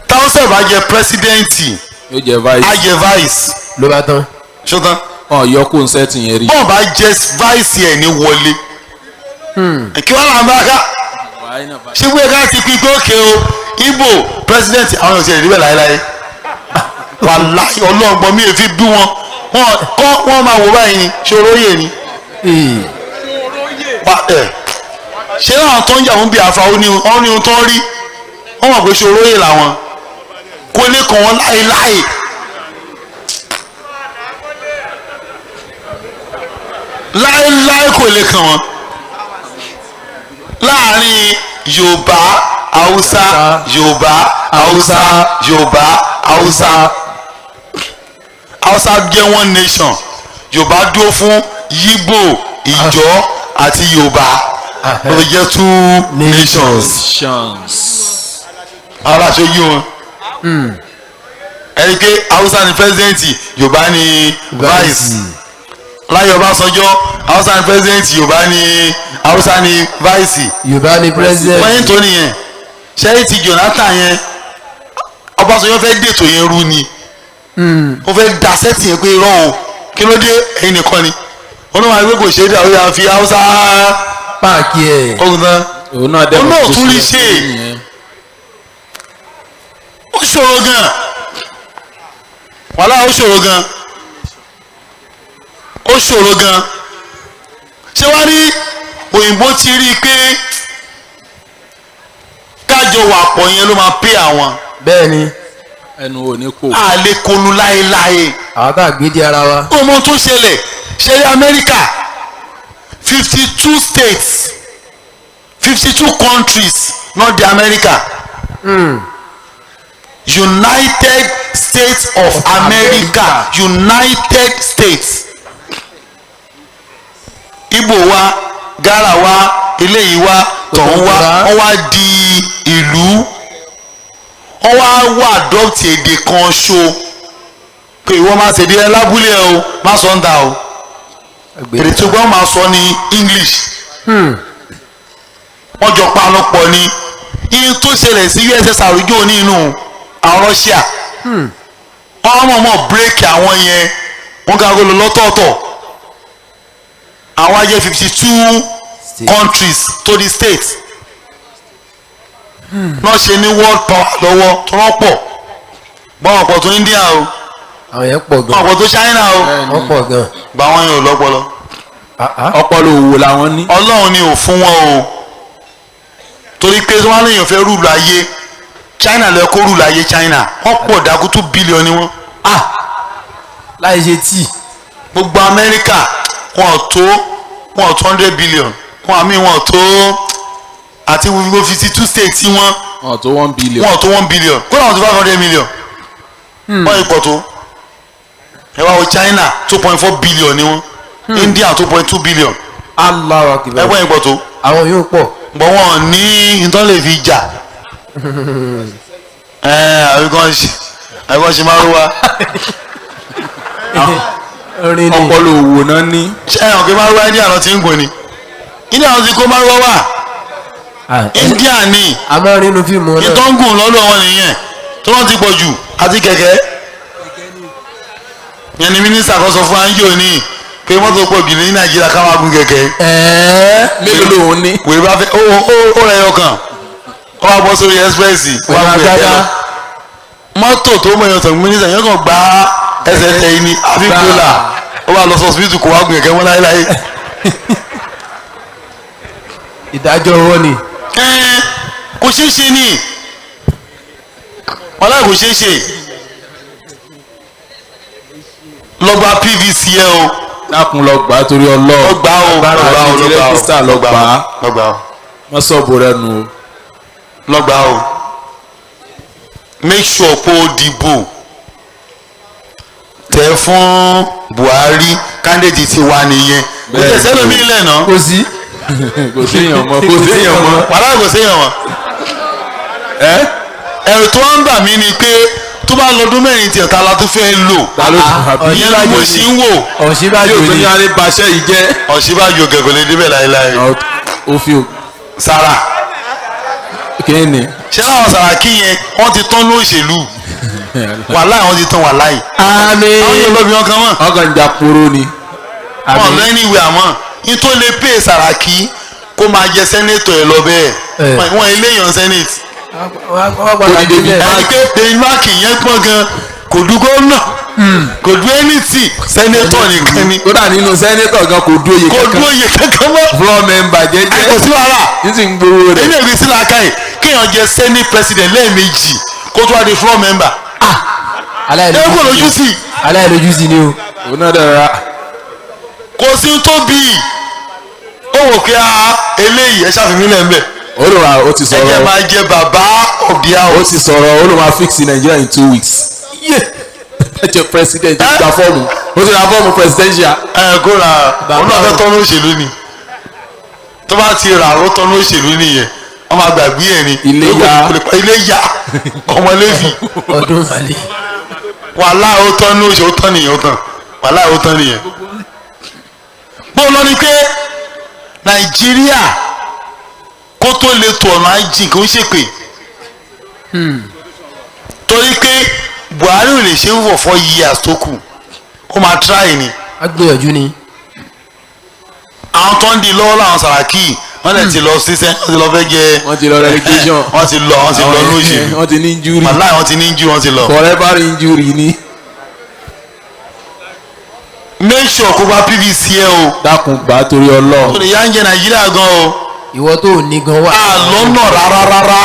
táwọn sábà jẹ pírẹsidẹ́ǹtì yóò jẹ vice. á jẹ vice. ló bá tán. ṣùgbọ́n. yọ kó n sẹ́ẹ̀tì yẹn rí. bọ́ọ̀ bá jẹ vice ẹ̀ ní wọlé. kí wọ́n là ń bá ká. ṣé wíwé ká ti pín pé òkè o Ìgbò pírẹsidẹ́ǹtì àwọn èèyàn ti rẹ̀ níbẹ̀ láéláé. wàláhì ọlọ́ọ̀gbọ́n mi èéfi bí wọn wọ́n máa wò báyìí ni ṣòróyè ni. ṣé àwọn tó ń jà fún Biafra ó ní ohun tó ń rí wọ́n mọ̀ pé ṣòróyè làwọn kó lè kàn wọ́n láéláé. láéláé kò lè kàn wọ́n láàrin Yorùbá Haúsá Yorùbá Haúsá Yorùbá Haúsá Haúsá jẹ́ 1 nation Yorùbá dúró fún Yíbò Ìjọ àti Yorùbá ló fi jẹ́ 2 nations. àwọn aṣojú wọn ẹni pé Haúsá ni pẹ́sidẹ́ǹtì Yorùbá ni vice láyé Ọbásanjọ́ Hausa ni president Yorùbá ni Hausa ni vice. Yorùbá ni president. wọ́n yín tó nìyẹn ṣẹ́yìn ti Jonathan yẹn Ọbásanjọ́ fẹ́ dètò yẹn rú ni ó fẹ́ da sẹ́tì yẹn pé irọ́ o kí ló dé ẹ̀yin nìkan ni wọn náà wà pé kò ṣe é dà ó yà fi Hausa páàkì ẹ̀. ogun tán òun náà ó náà tún rí ṣe ó ṣòro gan wàhálà ó ṣòro gan ó ṣòro gan ṣé wàá rí òyìnbó ti rí i pé kájọ wà pọ̀ yẹn ló máa pé àwọn. bẹ́ẹ̀ ni ẹnu ò ní kó. a lè konu láéláé. àwọn tá a gbé di ara wa. ọmọ tó ṣẹlẹ̀ ṣẹlẹ̀ Amẹ́ríkà 52 states 52 countries not the America. United States of America. United States. Igbo wa Gara wa eléyìí wa tọ̀hún wa wọ́n wá di ìlú wọ́n wá wá adopt èdè kan ṣo pé ìwọ máa ṣèdí ẹ lábúlé o má sọ ń da o èdè tó gbọ́n máa sọ ní English wọ́n jọ panu pọ̀ ní iye tó ṣẹlẹ̀ sí USSR ojú òní inú àwọn Russia wọ́n mọ̀ọ́mọ̀ bírèkì àwọn yẹn wọ́n ga agolo lọ́tọ̀ọ̀tọ̀ àwọn ajẹ́ 52 countries to the state náà ṣe ní world power lọ́wọ́ tó wọ́n pọ̀ bọ́n ọ̀pọ̀ tó India o àwọn yẹn pọ̀ gan. ọ̀pọ̀ tó China o wọ́n pọ̀ gan. gba wọn yẹn ò lọ́pọlọ. ọpọlọ òwò làwọn ní. Ọlọ́run ni ò fún wọn o torí pé wọ́n lè yàn fẹ́ rúlu ayé China lọ kó rúlu ayé China wọ́n pọ̀ dákú 2 billion ni wọ́n. láì ṣe tíì. gbogbo Amẹ́ríkà wọn ò tó 100 billion wọn tó àti gbogbo 52 states wọn wọn tó 1 billion. wọn tó 1 billion kó làwọn tó 500 million wọ́n ipò tó ẹ wá wo China 2.4 billion ni wọ́n India 2.2 billion Allahu Akbar. ẹ wọ́n ipò tó àwọn yóò pọ̀. bọ̀ wọ́n ní ìtọ́ lè fi jà àbíkan ṣe máa rú wa orin ni. ọpọlọ òwò náà ní. ṣé ẹ̀hàn kí máa rú wa India lọ ti ń gùn ni India lọ ti kó máa rú wa India ni a máa rí inú fíìmù náà. ìtọ́ ń gùn lọ́dọ̀ wọn nìyẹn tí wọ́n ti pọ̀ jù àti kẹ̀kẹ́ yẹn ni mínísítà kan sọ fún anjo ní pé mọ́tò pọ̀ jù ní Nàìjíríà ká máa gun kẹ̀kẹ́. mélòó lòun ní. wèé bá fẹ́ ó rẹ̀ yọ kàn ó wá bọ́ sórí express wá gbé ẹ̀kẹ́ lọ mọ́tò tó mọ̀ yẹn tàn mínísítà yẹn kàn gbá ẹsẹ̀ tẹ̀ yìí ní àfikúnlá ó wá lọ sọ hospital kó wá gun kẹ̀kẹ́ mọ́ láéláé. ìdájọ́ owó ni. kò ṣeé ṣe ni wọ́n láì kò ṣeé ṣe lọ́gbà PVC yẹ o. dákun lọ gbà á torí Ọlọ́run. lọ́gbà o rẹ́gísítà lọ gbà á. lọ́gbà o wọ́n sọ̀bù rẹ nù o. lọ́gbà o make sure pé o dìbò tẹ̀ fún Buhari candidate ti wà nìyẹn kò tẹ̀ sẹ́lómi ilẹ̀ náà kò sí. kò séèyàn mọ́ kò séèyàn mọ́. wàhálà kò séèyàn mọ́ ẹ̀rù tó ń bà mí ni pé tó bá lọ́dún mẹ́rin tí ẹ̀ta la tó fẹ́ lò ìyẹn ló mo sì ń wò Ọ̀ṣínbàjò yóò tó ni. ní alẹ́ baṣẹ́ yìí jẹ́. Ọ̀ṣínbàjò gẹ̀gọ̀ lè débẹ̀ láéláé òfin Sàrà kéènì. ṣé láwọn Sàràkí yẹn wọ́n ti tán ní òṣèlú wàláì wọ́n ti tán wàláì àmín. àwọn yóò lọ́bi wọn kan mọ́ wọ́n kàn ń ja poro ni. wọn lọ ẹni ìwé àmọ́ nítorí lè pè Sàràkí kó máa jẹ sẹ́nétọ̀ ẹ̀ lọ bẹ́ẹ̀ wọ́n eléyàn sẹ́nétì wọ́n gbọ́dọ̀ débẹ̀. ẹni pé dèmíláàkì yẹn pọ̀ gan kò dú gómìnà kò dú ẹnìtì sẹ́nétọ̀ nìkan ni kódà nínú sẹ́nétọ̀ gan kò dú oyè kò dú kankan. oyè kankan mọ́ floor member kò jẹ́jẹ́. sí wàhálà ní sì ń gbowó rẹ̀. ilé ìwé sí làákàyè kéèyàn jẹ senate president lẹ́ẹ̀mejì kó tó wá di floor member ẹ kò lójú sí aláìlójú sí ni o. òun náà dára. kò sí tó bí ó wò pé eléyìí ẹ ṣàfihàn nílẹ̀ ńbẹ̀ olùwà ó ti ẹ jẹ́ sọ̀rọ̀ máa jẹ bàbá of the ó house ti sọ̀rọ̀ olùwà fix Nigeria in 2 weeks. ẹ jẹ president gba fọ́ọ̀mù ó ti ra fọ́ọ̀mù presidential. ẹ kó ra òun náà fẹ́ tọ́nú òṣèlú ni tó bá ti rà ó tọ́nú òṣèlú nìyẹn wọ́n máa gbàgbé ẹ̀ ni ilé ya ọmọléèfì ọdún màlẹ. wàhálà ó tán ní òṣèlú ó tán nìyẹn ó tán wàhálà ó tán nìyẹn mo lọ ni pé Nàìjíríà kó tó lè tó ọ̀nà àjìn kò ń ṣèpè torí pé Buhari ò lè ṣe wọ̀ 4 years tó kù ó máa try ni. a gbìyànjú ni. àwọn tó ń di lọ́wọ́ làwọn Sàràkí wọ́n lè ti lọ ṣiṣẹ́ wọ́n ti lọ fẹ́ jẹ wọ́n ti lọ relegation wọ́n ti lọ lóṣèlú wọ́n ti ní injury wàláì wọ́n ti ní injury wọ́n ti lọ. forever injury ni. make sure kó gba PVC ẹ o. dákun gbà torí Ọlọ́run. tó lè yá ń jẹ Nàìjíríà gan o. ìwọ tó ò ní gan wà. a lọ́nà rárá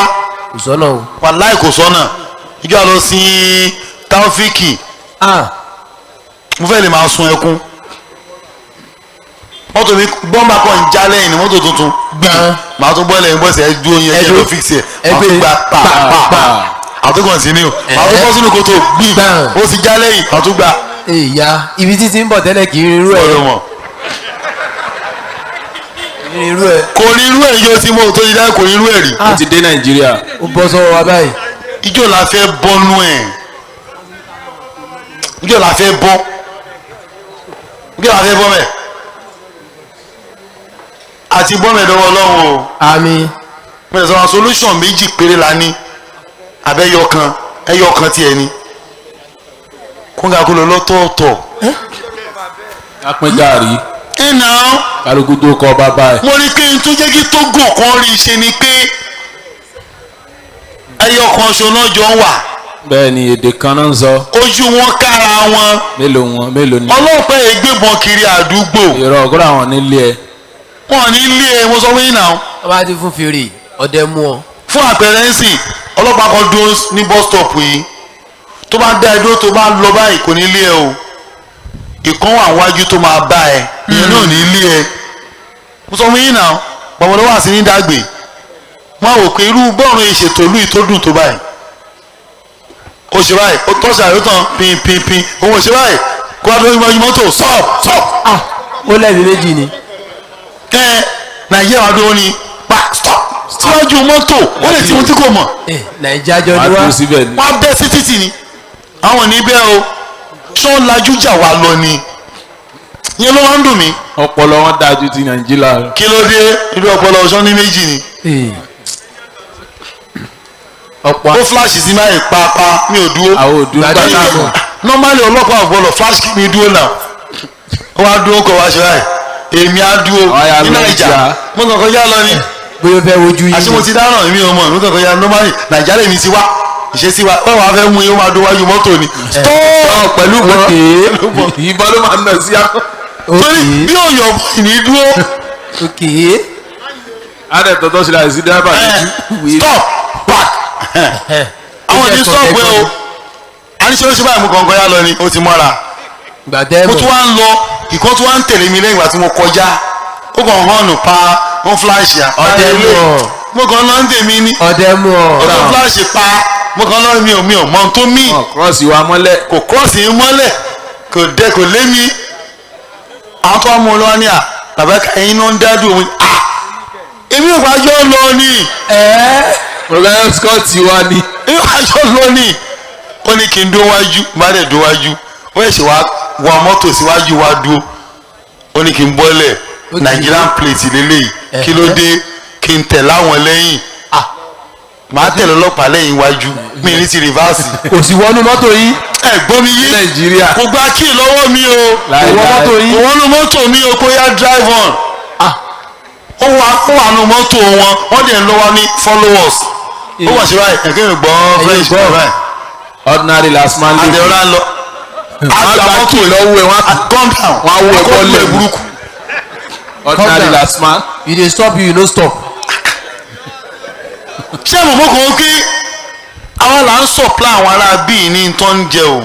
kò sọ́nà o. wàláì kò sọ́nà ìjọ àlọ́ sí Taofiki mo fẹ́ lè máa sun ẹkún mọ́tò mi bọ́mbà kan ń já lẹ́yìn ní mọ́tò tuntun gbìn màá tún bọ́ lẹ́yìn bọ́sẹ̀ ẹ dúró yẹn kẹ́ ló fix ẹ̀ màá tún gba pa àtúkọ̀ sí ni o màá tún bọ́ sínú kòtò gbìn ó ti já lẹ́yìn màá tún gba. èèyà ibi títí ń bọ̀ tẹ́lẹ̀ kì í rí irú ẹ̀. kò rí irú ẹ̀ yóò ti mọ́ tó yí dá kò rí irú ẹ̀ rí. ó ti dé Nàìjíríà. ó bọ́ sọ́wọ́ wa báyìí. ijó la fẹ́ bọ́nú ẹ̀ ijó la fẹ́ bọ́ ijó la fẹ́ bọ́ mẹ́ àti bọ́mẹ̀ lọ́wọ́ Ọlọ́run o. àmín. mo lè sọ wọn solution méjì péré la ní abẹ́yọkan ẹyọkan tiẹ̀ ni kóńgà kó lọ lọ́tọ̀ọ̀tọ̀. apin gaari. ẹ nà án. kálukú tó kọ bàbá ẹ. mo rí kí n tó jẹ́ kí Tógò kan rí i ṣe ni pé ẹyọkan ṣoná jọ ń wà. bẹ́ẹ̀ ni èdè kan náà ń sọ. ojú wọn kára wọn. mélòó ni. ọlọ́pàá yẹn gbébọn kiri àdúgbò. ìrọ̀ ọ̀gọ́dọ̀ àwọn nílé ẹ. wọn ní ilé ẹ mo sọ fún yín náà. wọ́n bá ti fún fèrè ọdẹ mú ọ. fún àpẹẹrẹ ń sìn ọlọ́pàá kan dúró ní bus stop yìí tó bá dá ẹ dúró tó bá lọ báyìí kò ní ilé ẹ o ìkan wà wájú tó máa bá ẹ ìyẹn náà ní ilé ẹ mo sọ fún yín náà bọ̀wọ̀ lọ́wọ́ àti ní dàgbé wọn á wò pé irú bọ́ọ̀rùn ìṣètò ìlú yìí tó dùn tó báyìí ó ṣe báyìí ó tọ́sí àyótán pin òun ò ṣe báyìí kó wá dúró ní mọ́tò stop. ó lẹ́bi méjì ni. Nàìjíríà wà dúró ní pa stop síwájú mọ́tò ó lè tí mo ti kò mọ̀. Nàìjíríà jọ ni wá. wọ́n á bẹ́ sí títì ni àwọn níbẹ̀ o tí wọ́n lajú jà wá lọ ni yẹn ló wá ń dùn mí. ọpọlọ wọn dájú ti Nàìjíríà. kí ló dé irú ọpọlọ ọsán ní méjì ni. ó flash sí máa pa mi ò dúró. àwọn ò dúró gbàgbà mọ. normally ọlọ́pàá ò gbọ́dọ̀ flash kí mi dúró náà ó wá dúró kọ wá ṣe báyìí èmi á dúró nínú ìjà mo kàn kọjá lọ ni. bóyá fẹ́ wojú yín. àti mo ti dáná mi ò mọ̀ mo kàn kọjá normally Nàìjíríà lèmi ti wá ìṣesí wa wọ́n wá fẹ́ mú yín ó máa dún wájú mọ́tò ni. tó pẹ̀lú ìbọn ló máa ń nà sí àpò. torí bí òyò ìní dúró. adẹ tọ́tọ́ ṣe láì sí dábà lójú. stop back. àwọn ní stop pé o àníṣe oṣù báyìí mo kàn kọjá lọ ni ó ti mọ́ra. mo tún wá ń lọ ìkan tún wá ń tẹ̀lé mi lẹ́yìn ìgbà tí mo kọjá ó kàn hàn pa wọ́n flash ya. ọdẹ mú ọ. mo kàn lọ ń tèmi ní. ọdẹ mú ọ. ó kàn flash pa mo kàn lọ mi ò mọ ohun tó mí. cross wa mọ́lẹ̀. kò cross yín mọ́lẹ̀ kò lé mi. àwọn tó wá mú un lọ́wọ́ ní à bàbá ẹ̀yin náà ń dádùn òun à èmi ò gbàjọ́ lọ ni. royal scott wa ni. èmi ò gbàjọ́ lọ ni. ó ní kí n dún wájú má dẹ̀ dún wájú ó yẹ ṣe wa mọ́tò síwájú wa dúró ó ní kí n bọ́lẹ̀ Nigerian plate lélẹ́yìí kí ló dé kí n tẹ̀ láwọn lẹ́yìn màá tẹ̀lé ọlọ́pàá lẹ́yìn iwájú mi ní ti rìvásì. kò sí wọnú mọ́tò yìí. ẹ̀gbọ́n mi yí Nàìjíríà kò gba kí lọ́wọ́ mi o kò wọ mọ́tò yìí. kò wọnú mọ́tò mi o kò yá drive on. ó wà nù mọ́tò wọn wọ́n dẹ̀ ń lọ́wọ́ ní followers ó wà ṣe báyìí ẹ̀kẹ́ mi gbọ́ french gbọ́ báyìí. ordinary last man lè. àdéhùn lọ. àgbà mọ́tò lọ́wọ́ ẹ̀ wọ́n calm down wọ́n á wọ ẹ̀kọ́ lẹ̀ burúkú. ordinary last man. you dey stop you no stop. ṣé mo mọ̀ kàn ó kí àwọn là ń supply àwọn ará bíi ní tó ń jẹ o.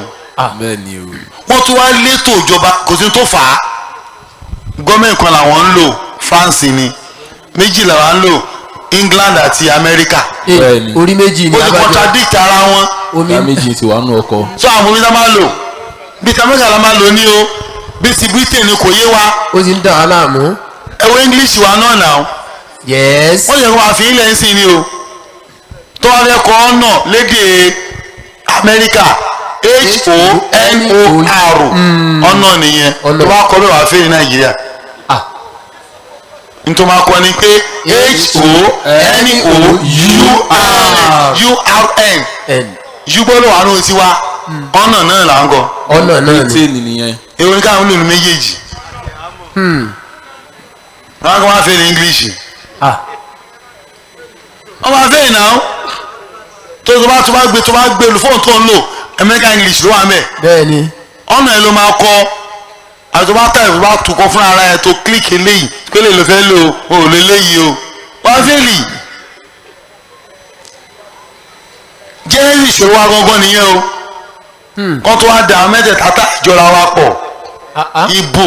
bẹ́ẹ̀ ni o. wọ́n tún wá létò ìjọba kò sí tó fà á gọ́ọ̀mẹ̀ntì kan làwọn ń lò France ni méjì làwọn ń lò England àti America. bẹ́ẹ̀ni orí méjì ni ó ti contradict ara wọn. omi méjì ti wà nù ọkọ. sọ àwọn omi tá máa lò bí ti America la máa lò ní o bí ti Britain ni kò yé wa. ó ti ń dàn án láàmú. ẹ wo English wa náà nà ó. yes. wọ́n yẹ kó àfihàn ilẹ̀ ń sìn ni o tó wá fẹ́ kọ́ ọ́nà lédè America HONOR ọ̀nà nìyẹn tó bá kọ́ bẹ́ẹ̀ wá fẹ́ ní Nàìjíríà. nítorí máa kọ́ ni pé HONOURN u gbọ́dọ̀ wà ní tiwa ọ̀nà náà là ń gọ. ọ̀nà náà tí nìyẹn. èwo ni káwọn lòlù méjèèjì. wọn kọ́ máa fẹ́ ní English. wọ́n máa fẹ́ ìnáwó tó bá gbé olùfóònù tó ń lò American English ló wà mẹ́. bẹ́ẹ̀ni. ọ̀nà ẹ̀ ló máa kọ́ àti tó bá tẹ̀ tó bá tukọ̀ fún ara ẹ̀ tó kílíkì eléyìí pé lè lọ fẹ́ lò ó ò lè léyìí o wọ́n fẹ́ lì. jẹ́rìí ìṣòro wa gangan nìyẹn o kọ́ tó wá da mẹ́tẹ̀ẹ̀ta tá ìjọra wa pọ̀ Ìgbò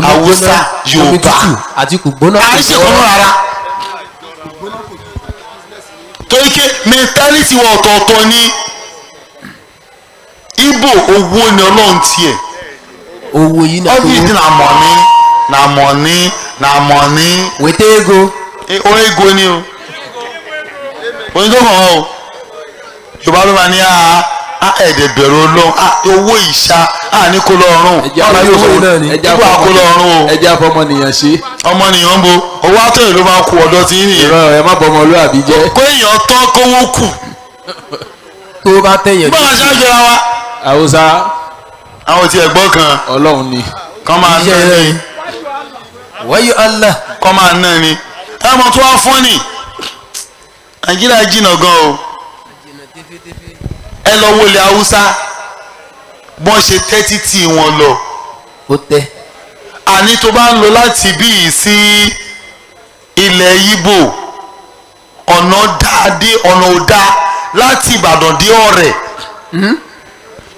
Haúsá Yorùbá àti kùgbóná. à ń ṣèkọ́nù rárá torí pé mẹ́tálítì wa ọ̀tọ̀ọ̀tọ̀ ni Ìgbò owó ni Ọlọ́run tiẹ̀ owó yìí náà everything na money wètè ego. orí ego ni o oyin tó mọ̀ ọ́ o Yorùbá ló máa ní ẹ̀ẹ́dẹ̀ bẹ̀rù Ọlọ́run owó ìṣá ní kó lọ́rùn ẹja afọmọnìyàn ṣe. ọmọnìyàn ń bo owó àtọ̀yẹ̀ ló máa kú ọ̀dọ́ tí nìyẹn. ìrọ̀ ẹ má bọ ọmọlúwàbí jẹ́. kó èèyàn tán kówó kù. tó bá tẹ̀yẹ̀ bá a ṣáájọra wa. Haúsá. àwọn tí ẹ̀gbọ́n kan. Ọlọ́run ni. kọ́ máa ná ni. wáyé Allah. kọ́ máa ná ni. táwọn tó wá fún ni. Nàìjíríà jìnnà gan o. ẹ lọ wọlé Haúsá bọ́n ṣe tẹ́tí tí wọn lọ. ó tẹ́. àní tó bá ń lọ láti bíi sí ilẹ̀ Ìgbò ọ̀nà ọ̀dà láti Ìbàdàn dé Ọ̀rẹ́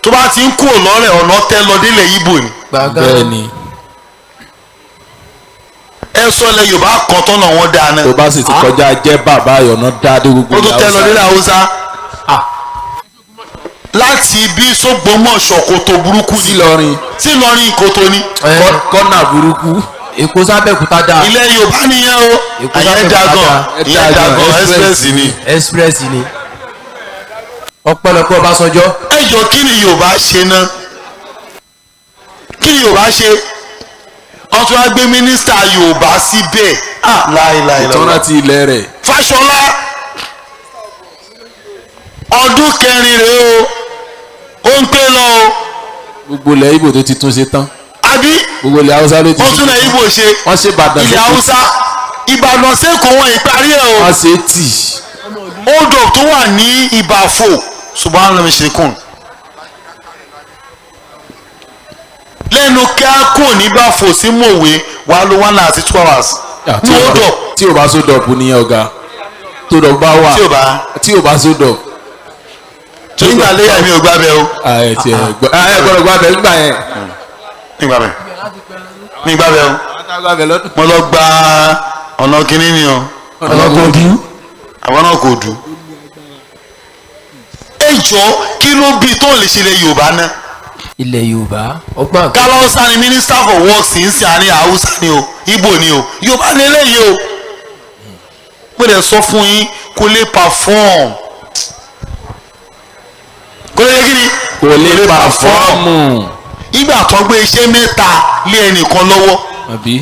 tó bá ti ń kú lọ́rẹ̀ ọ̀nà tẹ́ lọ délẹ̀ Ìgbò ni. bẹ́ẹ̀ ni. ẹ sọ ilẹ̀ Yorùbá kan tọ́nà wọn dáná. tó bá sì ti kọjá jẹ́ bàbá ayọ̀nà dáadé gbogbo ó tó tẹ́ lọ délẹ̀ Haúsá láti bí Sógbómọ̀ṣọ́ kòtò burúkú ni sílọrin kòtò ni kọ́nà burúkú. Èkó sábẹ́kúta dáa. ilẹ̀ Yorùbá nìyẹn o àyẹ̀ dagan express ni ọpẹ́lọpẹ́ Ọbásanjọ́. ẹ jọ kí ni Yorùbá ṣe ná kí ni Yorùbá ṣe wọ́n tún wá gbé mínísítà Yorùbá síbẹ̀ láìláì ìtọ́nà ti ilẹ̀ rẹ̀. Fáṣọlá ọdún kẹrin rèé o ó ń pé lọ o. gbogbo ilẹ̀ Ìgbò tó ti tún ṣe tán. àbí gbogbo ilẹ̀ Haúsá ló ti wọ́n tún lẹ̀ Ìgbò ṣe wọ́n ṣe Ìbàdàn ilẹ̀ Haúsá Ìbàdàn sẹ́kọ̀ọ́ wọn ìparí ẹ̀ o. wọ́n ṣe tì. odò tó wà ní Ìbàfò subahana mishirikun lẹ́nu kí á kò ní Ìbàfò sí Mòwe wàá lo 1 hour àti 2 hours ní odò. tí o bá sódọ̀pù nìyẹn ọ̀gá tó dọ̀ bá wà tí o bá sódọ̀pù. nígbà léyà mi ò gbábẹ́ o. ẹ gbọ́dọ̀ gbábẹ́ nígbà yẹn. mi gbábẹ́ o. mo lọ gba ọ̀nà kínní ni o. ọ̀nà kò dùn. àwọn náà kò dùn. ẹ jọ kí ló bí tó lè ṣe ilẹ̀ Yorùbá náà. ilẹ̀ Yorùbá ọgbọ́n. Káláúsá ni minister for works ń sin àárín Haúsá ni o Ìgbò ni o Yorùbá ni eléyìí o. mo lè sọ fún yín kó lè perform. kò lè kí ni. kò lè pàfọ́ọ̀mù. ìgbà tó gbé iṣẹ́ mẹ́ta lé ẹnìkan lọ́wọ́. àbí.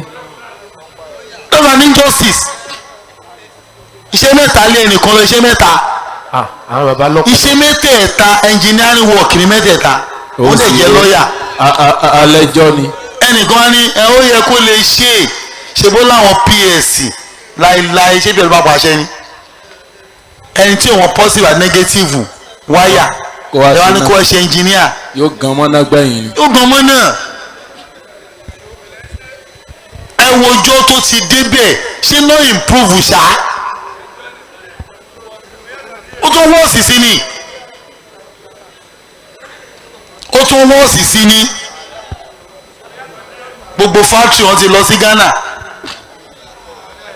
lọ́wọ́ ní justice iṣẹ́ mẹ́ta lé ẹnìkan lọ iṣẹ́ mẹ́ta. àwọn baba lọ́kọ̀. iṣẹ́ mẹ́tẹ̀ẹ̀ta engineering work ni mẹ́tẹ̀ẹ̀ta ó lè jẹ́ lọ́ọ̀yà. alẹ́jọ́ ni. ẹnìkan ní ẹ ó yẹ kó lè ṣe bó láwọn PSC láìláì ṣé bí ẹ ló bá pàṣẹ ni ẹni tí òun positive and negative wáyà ẹ wá ní kó ẹ ṣe engineer. yóò gan mọ́ náà gbẹ̀yìn ni. yóò gan mọ́ náà ẹ wojọ́ tó ti débẹ̀ ṣé no improve ṣá ó tún wọ́ọ̀sì sí ni gbogbo factory wọn ti lọ sí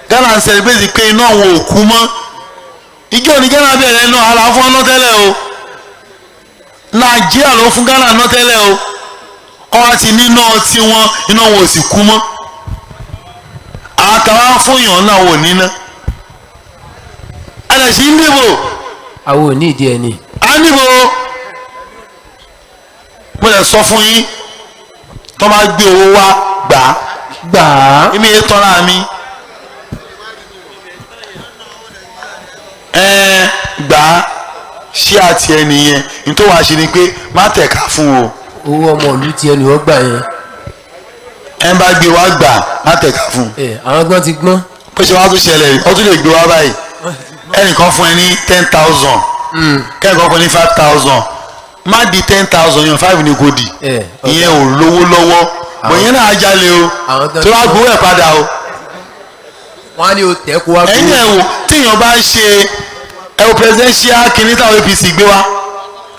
Ghana ń celebrate pé iná àwọn ò kú mọ́ ìjọ ní Ghana bẹ̀rẹ̀ náà ara fún ọ́nà tẹ́lẹ̀ o Nàìjíríà ló fún Ghana náà tẹ́lẹ̀ o ọ̀rọ̀ ti níná tiwọn iná wọn ò sì kú mọ́ àwọn kan fún yàn náà wò níná ẹlẹ́sì ń dìbò. àwọn ò ní ìdí ẹ ní. à ń dìbò mo lè sọ fún yín tó máa gbé owó wá gbà á. gbà á. èmi yẹn tọ́ra mi ṣí àti ẹni yẹn ní tó wàá ṣe ni pé má tẹ̀ka fún o. owó ọmọ ìlú tiẹ̀ ni wọ́n gbà yẹn. ẹ bá gbé wá gbà má tẹ̀ka fún. àwọn gbọ́n ti gbọ́n. bó ṣe wá tún ṣẹlẹ̀ ó tún lè gbé wá báyìí ẹnìkan fún ẹ ní 10,000 kẹ́nìkan fún ẹ ní 5,000 má di 10,000 yan 5 ní kò di ìyẹn ò lówó lọ́wọ́ bòyẹn náà jalè o tó wá gbowó ẹ̀ padà o. wọ́n á ní o tẹ́ kó wá gbowó. ẹ̀yin ẹ̀ wò tíyan bá ṣe ẹ̀wọ̀ presidential kìíní táwọn APC gbé wá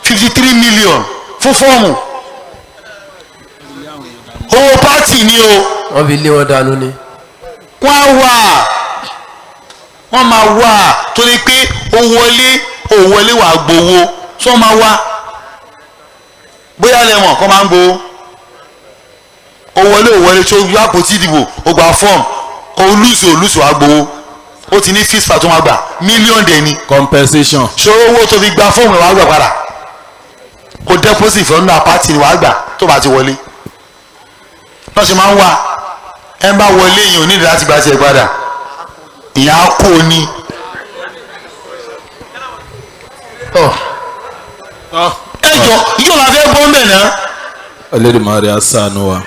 53 million fún fọ́ọ̀mù owó pátì ni o. wọ́n fi lé wọn dànù ni. wọ́n á wà wọ́n máa wà torí pé ó wọlé wà gbowó tó máa wà bóyá lẹ́wọ̀n kọ́ máa ń gbowó ó wọlé tó yọ àpótí ìdìbò ó gba fọ́ọ̀mù olùsù wà gbowó ó ti ní fíìsì tó máa gbà mílíọ̀nù dẹ̀ ni. compensation. ṣòro owó tó fi gba fọ́ọ̀mù wàá gbà padà kó deposit fún ọ̀nà àpáàtì ni wàá gbà tó bá ti wọlé náà ṣe máa ń wà ẹ bá wọlé yìí ò ní láti gba tiẹ̀ padà ìyá kò ní. ẹ jọ yóò máa fẹ́ bọ́ mbẹ̀ náà. Olódùmarè aṣàánú wa.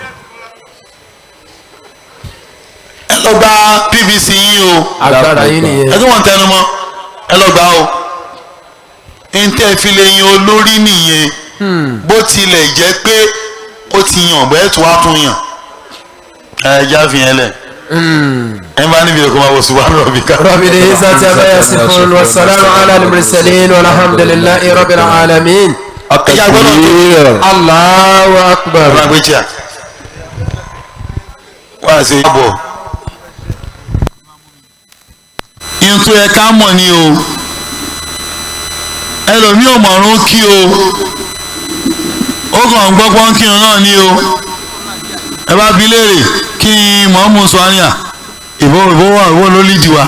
ẹ lọ gba PVC yín o. agbára yín nìyẹn. ẹ tí wọ́n ń tẹnu mọ́ ẹ lọ gbà o. ntẹ́ fi lè yan olórí nìyẹn bó tilẹ̀ jẹ́ pé ó ti yàn bẹ́ẹ̀ tó wá tún yàn. ẹ já fi yẹn lẹ̀. ẹ bá níbi èkó máa wọ subhana rabbika. rabbil izzati amma yasifun wa salamun ala al-mursalin walhamdulillahi rabbil alamin. ẹ̀yà gbọ́dọ̀ tó. Allahu akbar. ọ̀rọ̀ àgbẹ̀ tíya. wá sí ìbọ̀. ihun tó yẹ ká mọ̀ ni o ẹlòmíì ò mọ̀ọ́rún kí o ó kàn ń gbọ́gbọ́n kírun náà ni o ẹ bá bi léèrè kí mọ̀ọ́mù sọ́níà ìbò ló lídìí wa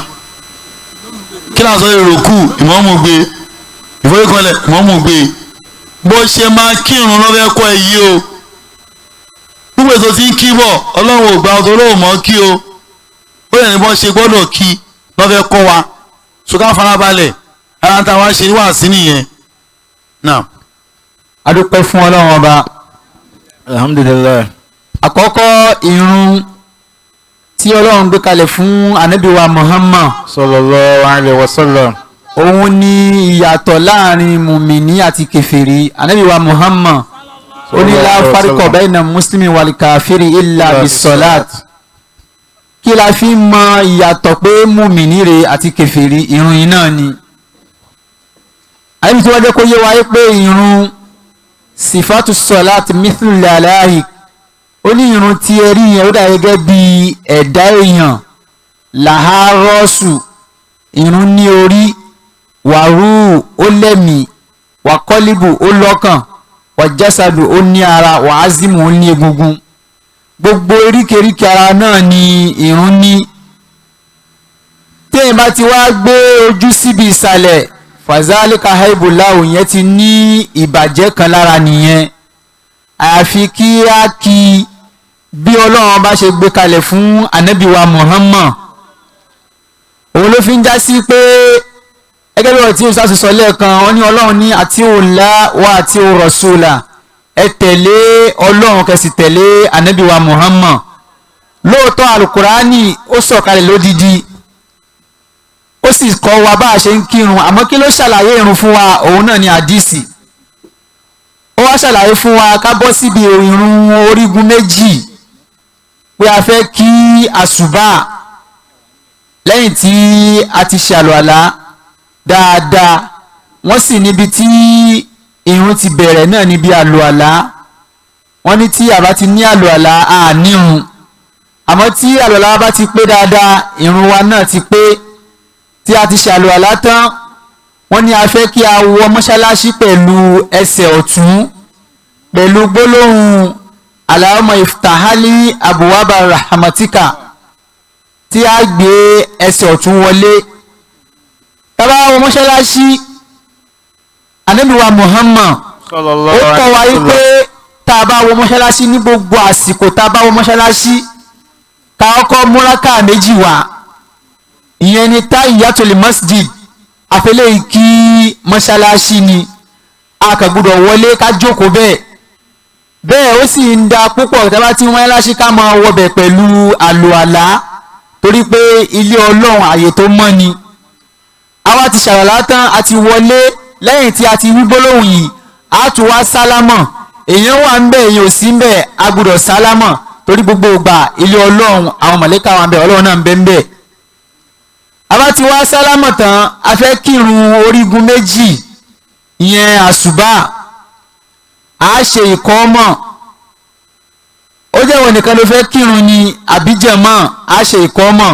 kí náà sọ èrò kù ìmọ̀ọ́mù gbé ìforíkanlẹ̀ ìmọ̀ọ́mù gbé bó ṣe máa kírun lọ́fẹ́ kọ́ ẹ yí o gbogbo ètò tí ń kí bọ̀ ọlọ́run ò gba ọtọ olóhùn mọ́ kí o ó yẹ ní bọ́n ṣe gbọ́dọ̀ kí lọ́fẹ́ kọ́ wa ṣùgbọ́n farabalẹ̀ ara tá a wá ṣe wáàsí nìyẹn náà. a dúpẹ́ fún ọlọ́run ọba alhamdulilayi àkọ́kọ́ ìrun tí ọlọ́run gbé kalẹ̀ fún ànábì wa Muhammad sallallahu alaihi wasallam òun ni ìyàtọ̀ láàrin mùmìnì àti kèfèrí ànábì wa Muhammad ó ní la farqa bayna mùsùlùmí wal kàfírí illa bis-salat kí la fi mọ ìyàtọ̀ pé mùmìnì rẹ̀ àti kèfèrí ìrun yìí náà ni àyẹ̀mí tí wọ́n jẹ́ kó yé wáyé pé ìrun sifatu salat mithlu lalahi ó ní ìrun tí ẹ rí yẹn ó dà gẹ́gẹ́ bí ẹ̀dá èèyàn làhárọ́ọ̀sù ìrun ní orí wàrú ó lẹ́mìí wàkọ́líbù ó lọ́kàn wàjásàdù ó ní ara wàázìmù ó ní egungun gbogbo oríkèéríkèé ara náà ni ìrun ní téèyàn bá ti wá gbé ojú síbi ìsàlẹ̀ fàzálíkà haibùláwò yẹn ti ní ìbàjẹ́ kan lára nìyẹn àfi kí á kí bí ọlọ́run bá ṣe gbé kalẹ̀ fún ànábìwa Muhammad òun ló fi ń já sí pé ẹgẹ́ bí ọ̀rọ̀ tí ìsá ti sọ lẹ́ẹ̀kan wọ́n ní ọlọ́run ní àti òǹlà wa àti òrọ̀sùlà ẹ tẹ̀lé ọlọ́run kẹsì tẹ̀lé ànábìwa Muhammad lóòótọ́ alukurani ó sọ̀kalẹ̀ lódidi ó sì kọ́ wa bá a ṣe ń kírun àmọ́ kí ló ṣàlàyé irun fún wa òun náà ni àdìsí ó wá ṣàlàyé fún wa ká bọ́ síbi irun orígun méjì pé a fẹ́ kí àsùbà lẹ́yìn tí a ti ṣàlùwàlá dáadáa wọ́n sì níbi tí irun ti bẹ̀rẹ̀ náà níbi àlùwàlá wọ́n ní tí a bá ti ní àlùwàlá a nírun àmọ́ tí àlùwàlá bá ti pé dáadáa irun wa náà ti pé tí a ti ṣàlùwàlá tán wọ́n ní a fẹ́ kí a wọ mọ́ṣáláṣí pẹ̀lú ẹsẹ̀ ọ̀tún pẹ̀lú gbólóhùn Allahumma iftahali abuwaba rahmatika tí a gbé ẹsẹ̀ ọ̀tún wọlé tàbá wọ mọ́ṣáláṣí ànábìwa Muhammad ó kọ́ wa yí pé tá a bá wọ mọ́ṣáláṣí ní gbogbo àsìkò tá a bá wọ mọ́ṣáláṣí ká ọkọ̀ múrákà méjì wá ìyẹn ni tahiyatul masjid àfẹlẹ́ yìí kí mọ́ṣáláṣí ni a kàn gbọ́dọ̀ wọlé ká jókòó bẹ́ẹ̀ ó sì ń da púpọ̀ tí a bá ti wọ́n láṣí ká máa wọbẹ̀ pẹ̀lú àlùàlá torí pé ilé ọlọ́run àyè tó mọ́ ni àwa ti ṣàràlá tán a ti wọlé lẹ́yìn tí a ti wí gbólóhùn yìí a tún wá sálámọ̀ èèyàn wà ń bẹ̀ èèyàn ò sí ń bẹ̀ a gbọ́dọ̀ sálámọ̀ torí gbogbo ìgbà ilé ọlọ́run àwọn mọ̀lẹ́kà wà ń bẹ̀ ọlọ́run náà ń bẹ̀ ń bẹ̀ àwa ti wá sálámọ̀ tán a fẹ́ kírun orígun méjì ìyẹn àsùbá a ṣe ìkọ́mọ̀ ó jẹ́ wọn nìkan ló fẹ́ kírun ní àbíjẹ̀mọ́ a ṣe ìkọ́mọ̀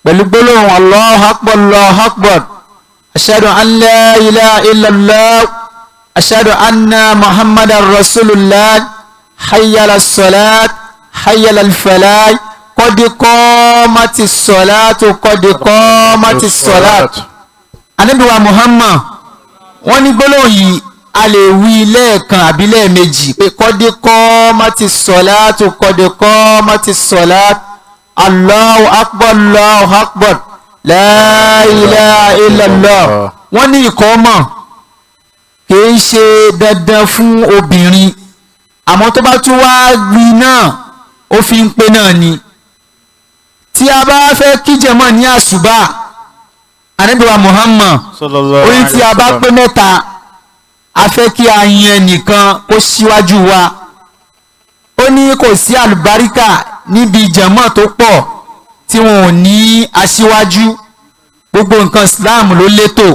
pẹ̀lú gbólóhùn Allahu Akbar Allahu Akbar ashhadu an la ilaha illallah ashhadu anna muhammadar rasulullah hayya ala salat hayya ala falah qad qamatis salatu qad qamatis salat Ànábì wa Muhammad wọ́n ní gbólóhùn yìí a lè wí lẹ́ẹ̀kan àbí lẹ́ẹ̀mejì pé kọ́dé kọ́ mọ́tì sọ̀láàtù kọ́dé kọ́ mọ́tì sọ̀láàtù Allahu akbar Allahu akbar la ilaha illallah wọ́n ní ìkọ́mọ̀ kìí ṣe dandan fún obìnrin àmọ́ tó bá tún wá gbin náà ó fi ń pé náà ni tí a bá fẹ́ kíjẹ̀mọ́ ní àṣùbà Ànábì wa Muhammad orí tí a bá pé mẹ́ta a fẹ́ kí a yan nìkan kó síwájú wa ó ní kò sí àlùbáríkà níbi jẹ̀mọ́ tó pọ̀ tí wọn ò ní aṣíwájú gbogbo nǹkan Islam ló létò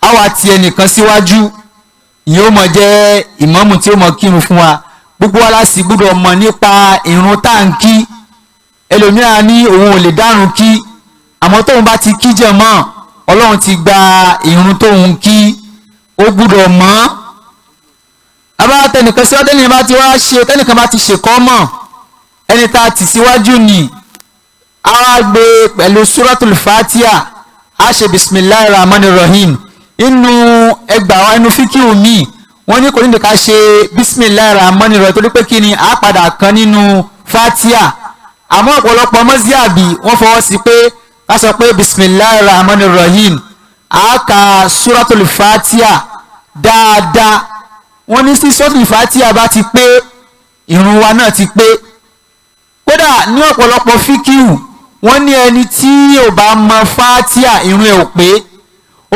àwa ti ẹnìkan síwájú ìyẹn ó mọ̀ jẹ́ ìmáàmù tí ó mọ̀ kírun fún wa gbogbo wa la sì gbọ́dọ̀ mọ̀ nípa ìrun táǹkì ẹlòmíràn ní òun ò lè dárun kí àmọ́ tóun bá ti kí jẹ̀mọ́ Ọlọ́run ti gba ìrun tóun kí ó gbúdọ̀ mọ́ abá tẹnìkan sí ọdẹ́nìyàn bá ti wá ṣe tẹnìkan bá ti ṣèkọ́ mọ̀ ẹni tá a tì síwájú ni a wá gbé pẹ̀lú suratul fatiha a ṣe bisimilahi rahmanir rahim inú ẹgbàá wa inú fíkìú mi wọ́n ní kò ní ká ṣe bisimilahi rahmanir rahim torí pé kí ni a padà kan nínú fatiha àmọ́ ọ̀pọ̀lọpọ̀ mọ́síàbí wọ́n fọwọ́ sí pé ká sọ pé bisimilahi rahmanir rahim a ka suratul fatiha dáadáa wọ́n ní sí suratul fatiha bá ti pé ìrun wa náà ti pé kódà ní ọ̀pọ̀lọpọ̀ fíkìú wọ́n ní ẹni tí ò bá mọ fatiha ìrun ẹ̀ ò pé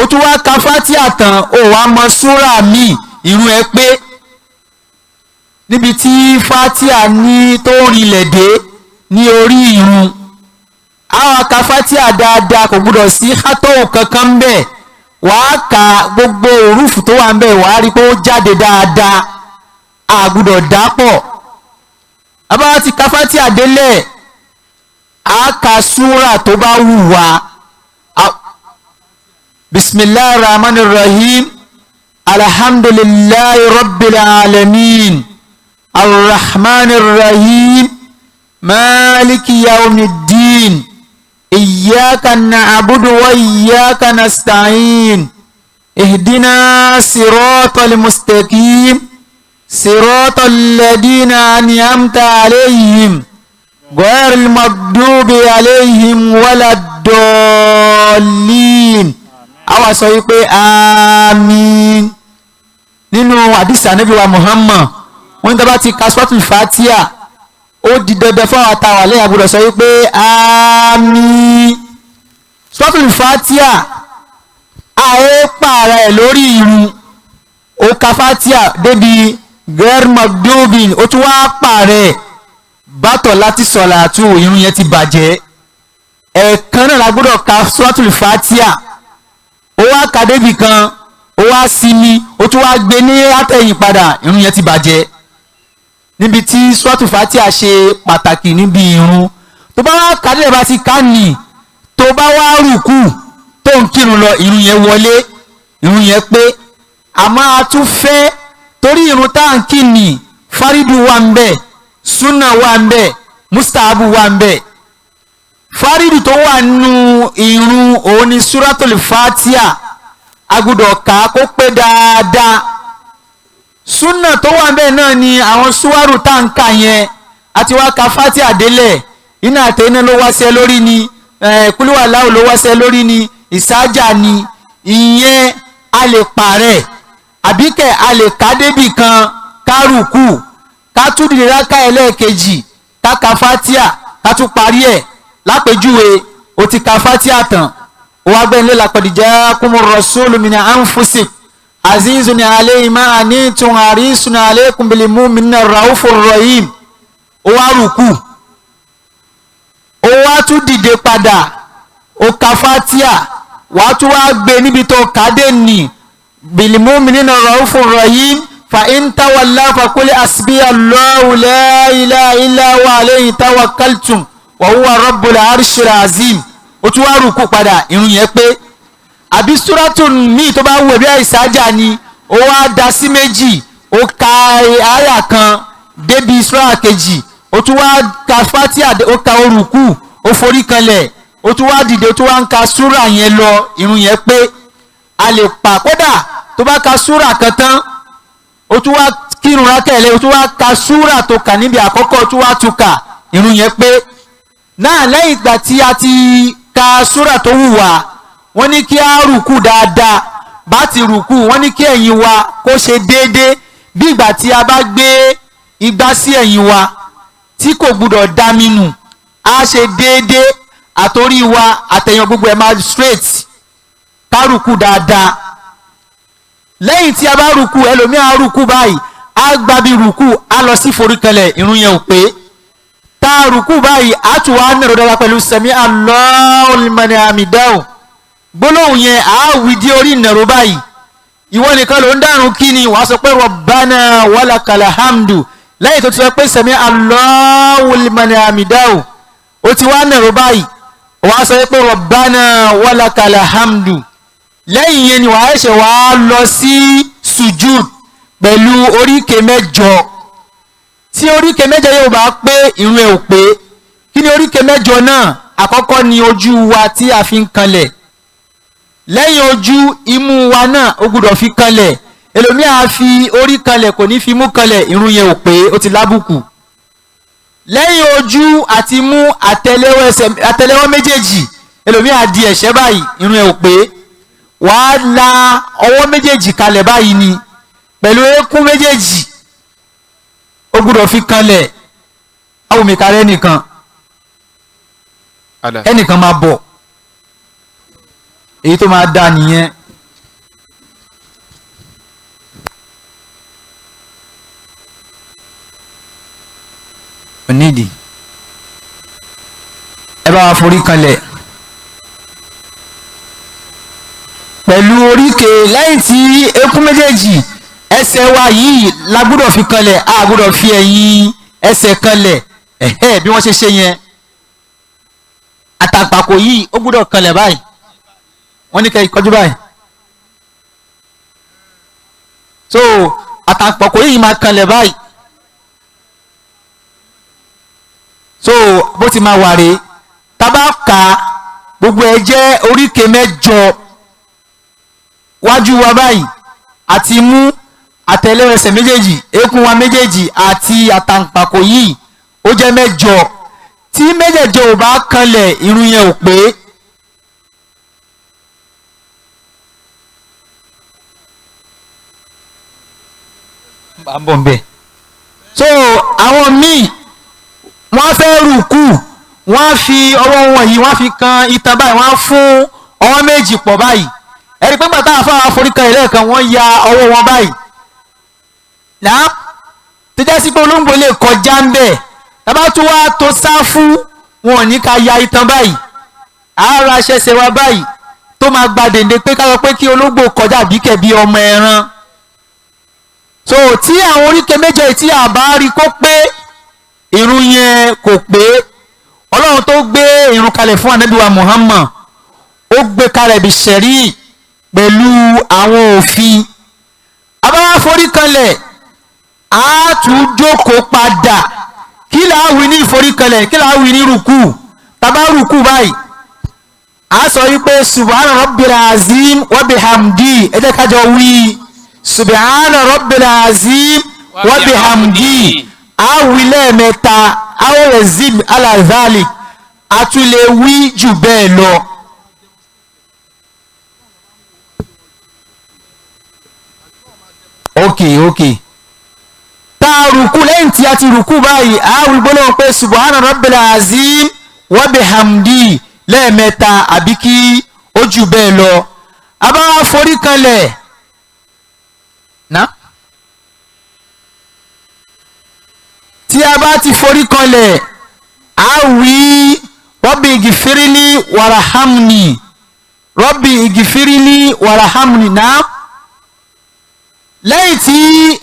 ó tún wá ka fatiha tán ó wá mọ súrà míì ìrun ẹ̀ pé níbi tí fatiha ní tó rinlẹ̀ dé ní orí ìrun àwọn akafatia dáadáa kò gbúdọ̀ sí hátó kankan ń bẹ̀ wàá ka gbogbo òrùfù tó wà ń bẹ̀ wàá rí pé ó jáde dáadáa a gbúdọ̀ dápọ̀ abáwá ti kafatia délẹ̀ a ka súrà tó bá wù wá bisimilahi rahmanir rahim alhamdulillahi rabbil alamin arrahmanir rahim maliki yawmiddin إياك نعبد وإياك نستعين اهدنا صراط المستقيم صراط الذين أنعمت عليهم غير المغضوب عليهم ولا الضالين àwa sọ wípé àmín nínú àdìsí Ànábì wa Muhammad wọ́n ní tá bá ti ka suratul Fatiha ó di dandan fún àwọn àtàwọn àlẹ́ àbúrò sọ wípé àmín suratul Fatiha àìpààrà ẹ̀ lórí irun ó ka Fatiha débi gẹ́r magdubin ó tún wá pààrà ẹ̀ bátọ̀ láti sọ̀làtù irun yẹn ti bàjẹ́ ẹ̀ẹ̀kan náà la gbọ́dọ̀ ka suratul Fatiha ó wá ka débi kan ó wá sinmi ó tún wá gbé ní àtẹ̀yìn padà irun yẹn ti bàjẹ́ níbi tí suratul Fatiha ṣe pàtàkì níbi irun tó bá wá kádìrẹ̀ bá ti ká nì tó bá wá rùkù tó ń kírun lọ irun yẹn wọlé irun yẹn pé àmọ́ a tún fẹ́ torí irun tá à ń kí nì fárídù wà ń bẹ̀ súnà wà ń bẹ̀ mustahabu wà ń bẹ̀ fárídù tó wà nínú irun òun ni suratul Fatiha agbọ́dọ̀ kà á kó pé dáadáa súnà tó wà bẹ́ẹ̀ náà ni àwọn súwárù táǹkà yẹn àti wá ka Fatiha délẹ̀ iná àtẹ̀yìnà ló wáṣẹ́ lórí ni kúlúwà láwù ló wáṣẹ́ lórí ni ìsájà ni ìyẹn a lè parẹ́ àbíkẹ́ a lè ká débì kan ká rùkú ká tún dìde rákà ẹlẹ́ẹ̀kejì ká ka fatia ká tún parí ẹ̀ lápèjúwe o ti ka fatia tán o wá gbẹ́ni lọ́la qad ja'akumur rasulu min anfusikum azizun alayhi ma anittum harisun alaykum bil mu'minina raufur rahim o wá rùkú o wá tún dìde padà o ka fatia wàá tún wá gbé níbi tó kàdé ní bil mu'minina raufur rahim fa in tawallaw fa qul hasbiyallahu la ilaha illa huwa alayhi tawakkaltum wa huwa rabbul arshil azim o tún wá rùkú padà irun yẹn pé àbí súrátù míì tó bá wù ẹ́ bí ìsájà ni ó wá da sí méjì ó ka àyà kan débi súrà kejì ó tún wá ka fatia ó ka orùkú ó forí kanlẹ̀ ó tún wá dìde ó tún wá ń ka súrà yẹn lọ irun yẹn pé a lè pa kódà tó bá ka súrà kan tán ó tún wá kírun rákẹ̀lẹ̀ ó tún wá ka súrà tó kà níbi àkọ́kọ́ ó tún wá tún kà irun yẹn pé náà lẹ́yìn ìgbà tí a ti ka súrà tó wù wá wọ́n ní kí á rùkú dáadáa bá ti rùkú wọ́n ní kí ẹ̀yìn wa kó ṣe déédéé bí ìgbà tí a bá gbé igbá sí ẹ̀yìn wa tí kò gbúdọ̀ dá mínú á ṣe déédéé àtòrí wa àtẹ̀yìn gbogbo ẹ̀ máa straight ká rùkú dáadáa lẹ́yìn tí a bá rùkú ẹlòmíà rùkú báyìí á gbábi rùkú á lọ sí foríkanlẹ̀ irun yẹn ò pé tá a rùkú báyìí á tún wá nàró dára pẹ̀lú sami Allahu liman hamidahu gbólóhùn yẹn á wí dí orí ìnàró báyìí ìwọ nìkan ló ń dàrún kí ni wàá sọ pé rabbana walakal hamdu lẹ́yìn tó ti sọ pé sami Allahu liman hamidahu ó ti wá nàró báyìí wàá sọ pé rabbana walakal hamdu lẹ́yìn yẹn ni wàá ṣe wàá lọ sí sujud pẹ̀lú oríkè mẹ́jọ tí oríkè mẹ́jọ yóò bá pé ìrun ẹ̀ ò pé kí ni oríkè mẹ́jọ náà àkọ́kọ́ ni ojú wa tí a fi ń kanlẹ̀ lẹ́yìn ojú imú wa náà ó gbọ́dọ̀ fi kanlẹ̀ ẹlòmíà fi orí kanlẹ̀ kò ní fi mú kanlẹ̀ ìrun yẹn ò pé ó ti lábùkù lẹ́yìn ojú àti imú àtẹ́lẹwọ́ méjèèjì ẹlòmíà di ẹ̀ṣẹ́ báyìí ìrun yẹn ò pé wàá la ọwọ́ méjèèjì kalẹ̀ báyìí ni pẹ̀lú eékún méjèèjì ó gbọ́dọ̀ fi kanlẹ̀ àwọn òmìnira ẹnìkan máa bọ̀ èyí tó máa dá nìyẹn onídìí ẹ bá wa forí kanlẹ̀ pẹ̀lú oríkè lẹ́yìn tí eékún méjèèjì ẹsẹ̀ wa yìí la gbọ́dọ̀ fi kanlẹ̀ a gbọ́dọ̀ fi ẹ̀yìn ẹsẹ̀ kanlẹ̀ bí wọ́n ṣe yẹn àtàǹpàkò yìí ó gbọ́dọ̀ kanlẹ̀ báyìí wọ́n ní kẹ́ ìkọjú báyìí so àtàǹpàkò yìí máa kanlẹ̀ báyìí so bó ti máa wà rèé tábà ká gbogbo ẹ̀ jẹ́ oríkè mẹ́jọ wájú wa báyìí àti mú àtẹ́lẹsẹ̀ méjèèjì eékún wa méjèèjì àti àtàǹpàkò yìí ó jẹ́ mẹ́jọ tí méjèèjọ ò bá kanlẹ̀ irun yẹn ò pé so àwọn míì wọ́n fẹ́ rùkú wọ́n fi ọwọ́ wọn yìí wọ́n fi kan itan báyìí wọ́n fún ọwọ́ méjì pọ̀ báyìí ẹ̀rí pé gbàtà àfáà àforíkan ẹlẹ́ẹ̀kan wọ́n ya ọwọ́ wọn báyìí náà tó jẹ́ sí pé olóńgbò lè kọjá ń bẹ̀ tábà tó wá tó sáfù wọn ò ní ká ya itan báyìí ara ṣẹṣẹ wa báyìí tó máa gba dèndé pé ká sọ pé kí olóńgbò kọjá bíkẹ́ bí ọmọ ẹran so tí àwọn oríkè méje tí a bá rí kó pé irun yẹn kò pé ọlọ́run tó gbé irun kalẹ̀ fún ànábì wa Muhammad ó gbé kalẹ̀ bí ṣẹ̀rí pẹ̀lú àwọn òfin abáwá forí kanlẹ̀ á tún jókòó padà kí là á wí ní ìforíkanlẹ̀ kí là á wí ní rùkú tàbá rùkú báyìí á sọ wípé subhana rabbil azim wa bihamdi ẹ jẹ́ ká jọ wí subhana rabbil azim wa bihamdi á wí lẹ́ẹ̀mẹ́ta á wọ̀rẹ̀ zim ala dhalik á tún lè wí jù bẹ́ẹ̀ lọ ok tá a rùkú lẹ́yìn tí a ti rùkú báyìí a wí gbólóhùn pé subhana rabbil azim wa bihamdi lẹ́ẹ̀mẹ́ta àbí kí ó jù bẹ́ẹ̀ lọ a bá wá forí kanlẹ̀ ná tí a bá ti forí kanlẹ̀ a wí rabbi igfirli warahamni rabbi igfirli warahamni náà lẹ́yìn tí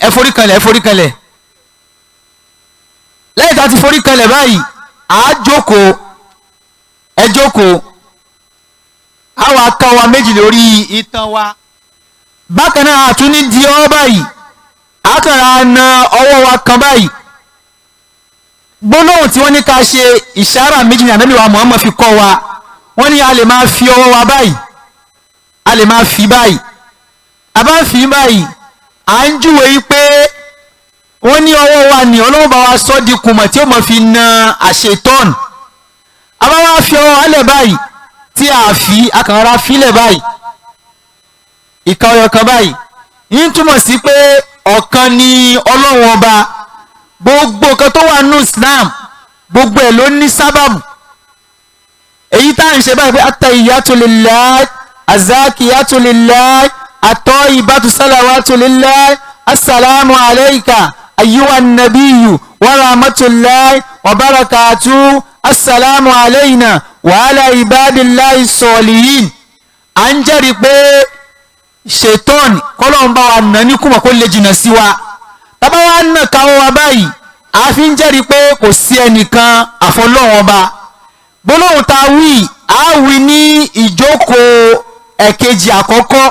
ẹ forí kanlẹ̀ lẹ́yìn tí a ti forí kanlẹ̀ báyìí a jókòó ẹ jókòó a wá ká wa méjì lórí itan wa bákan náà a tún ní di ọwọ́ báyìí a kàrà na ọwọ́ wa kan báyìí gbólóhùn tí wọ́n ní ká ṣe ìṣàrà méjì ní ànábì wa Muhammad fi kọ́ wa wọ́n ní a lè máa fi ọwọ́ wa báyìí a lè máa fi báyìí a bá fi báyìí à ń júwe yí pé wọ́n ní ọwọ́ wa ní Ọlọ́run bá wa sọ́ di kùmọ̀ tí ó mọ̀ fi na àṣetọ́n a bá wá fi ọwọ́ wa lẹ̀ báyìí tí a fi akànra filẹ̀ báyìí ìka ọyọ kan báyìí yín túmọ̀ sí pé ọ̀kan ni Ọlọ́run ọba gbogbo nǹkan tó wà nínú Islam gbogbo ẹ̀ ló ní sábàbù èyí tá à ń ṣe báyìí pé at-tahiyyatu lillahi az-zakiyatu lillahi at-tayyibatu salawatu lillahi assalamu alayka ayyuhan nabiyyu wa rahmatullahi wa barakatuhu assalamu alayna wa ala ibadillahi salihin à ń jẹ́rìí pé ṣètọ́n kọ́lọ́n bá wa nà ní kùmọ̀ kó lè jìnnà sí wa tábà wá nà káwọ́ wa báyìí a fi ń jẹ́rìí pé kò sí ẹnìkan àfọlọ́wọ́n ba gbólóhùn tá a wí a wí ní ìjókòó ẹ̀kejì àkọ́kọ́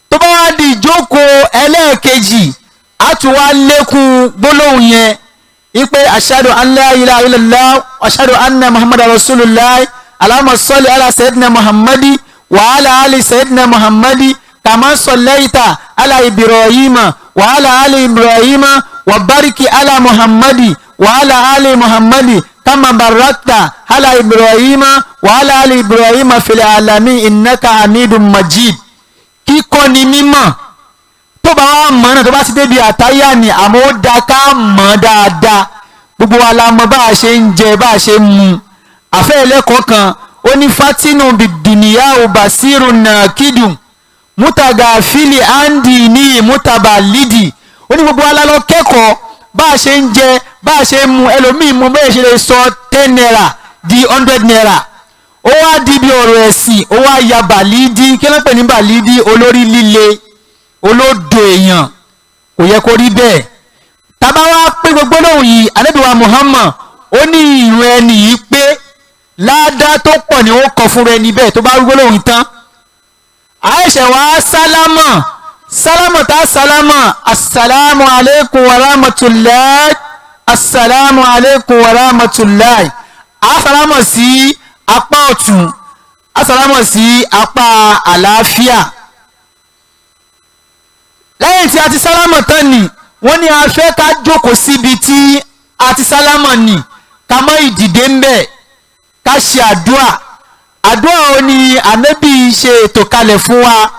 tó bá wá di ìjókòó ẹlẹ́ẹ̀kejì a tún wá lékún gbólóhùn yẹn ipe ashadu an la ilaha illallah ashadu anna muhammadu rasulullah allahumma salli ala sayyidina muhammadi wa ala ali sayyidina muhammadi kama sallaita ala ibrahima wa ala ali ibrahima wa bariki ala muhammadi wa ala ali muhammadi kama barakta ala ibrahima wa ala ali ibrahima fil alamin innaka hamidun majid kíkọ́ ni mímọ̀ tó bá wà mọ̀ náà tó bá ti débi àtáyà ni àmọ́ ó da ká mọ̀ dáadáa gbogbo wa la mọ̀ bá a ṣe ń jẹ bá a ṣe ń mu àfẹ́ ẹlẹ́kọ̀ọ́ kan ó ní fatinu biduniya obasiru nakidun mutaga fili andi ní mutaba lidi ó ní gbogbo wa la lọ kẹ́kọ̀ọ́ bá a ṣe ń jẹ bá a ṣe ń mu ẹlòmíì mú bẹ́ẹ̀ ṣe lè sọ 10 naira di 100 naira ó wá di bí ọ̀rọ̀ ẹ̀sìn ó wá ya bàlídí kí ló ń pè ní bàlídí olórí líle olódo èèyàn kò yẹ kó rí bẹ́ẹ̀ tábà wá pé gbogbo lóhùn yìí ànábì wa Muhammad ó ní ìrun ẹni yìí pé ládàá tó pọ̀ ni ó kọ fún ẹni bẹ́ẹ̀ tó bá gbogbo lóhùn tán àìṣẹ̀ wá sálámà tá sálámà assalamu alaikum wa rahmatullahi assalamu alaikum wa rahmatullahi sálámà sí apá ọ̀tún sálámà sí apá àlàáfíà lẹ́yìn tí a ti sálámà tán ni wọ́n ní a fẹ́ ká jókòó síbi tí a ti sálámà ni ká mọ́ ìdìde ń bẹ̀ ká ṣe àdúrà ó ní ànábì ṣe ètò kalẹ̀ fún wa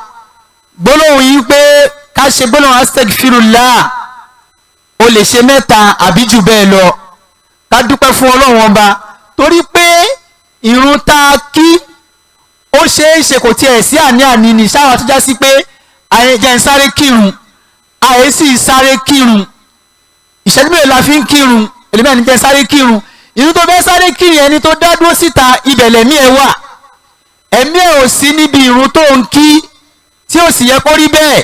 gbólóhùn yìí pé ká ṣe gbólóhùn astaghfirullah o lè ṣe mẹ́ta àbí jù bẹ́ẹ̀ lọ ká dúpẹ́ fún Ọlọ́run ọba torí pé ìrun tá a kí ó ṣeé ṣe kò tiẹ̀ sí àní-àní ní sáwọn tó já sí pé àyẹ̀jẹ̀ ń sáré kírun àyè sì sáré kírun ìṣẹ́jú mélòó la fi ń kírun èlébẹ́ ní jẹ́ sáré kírun ìrun tó fẹ́ sáré kírun ẹni tó dá dúró síta ibẹ̀ lẹ̀mí ẹ̀ wà ẹ̀mí ẹ̀ ò sí níbi ìrun tó ń kí tí ò sì yẹ kó rí bẹ́ẹ̀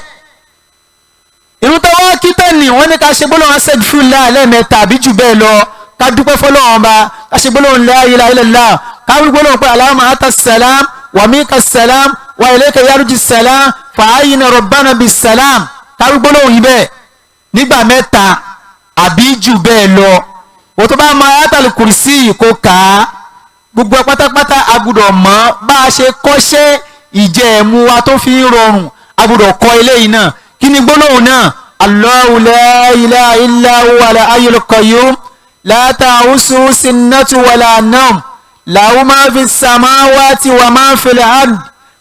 ìrun tó wá kí tẹ́lẹ̀ wọ́n ní ká ṣe gbólóhùn astaghfirullah lẹ́ẹ̀mẹ́ta àbí jù bẹ́ẹ̀ lọ ká dúpẹ́ fọlọ́run ọba ká ṣe gbólóhùn la ilaha illallah ká wí gbólóhùn pé allahumma anta salam wa minka salam wa ilayka yarji salam fa ayyina rabbana bis salam ká wí gbólóhùn yìí bẹ́ẹ̀ nígbà mẹ́ta àbí jù bẹ́ẹ̀ lọ o tó bá mọ ayatul kursi kó kà á gbogbo pátápátá agbọ́dọ̀ mọ̀ bá a ṣe kọ́ṣẹ́ ìjẹ́ ẹ̀mú wa tó fi ń rọrùn agbọ́dọ̀ kọ́ eléyìí náà kí ni gbólóhùn náà Allahu la ilaha illa huwa al-hayyul qayyum la ta'usuhu sinnatun wala nawm lahu ma fi samawati wa ma fi al-ard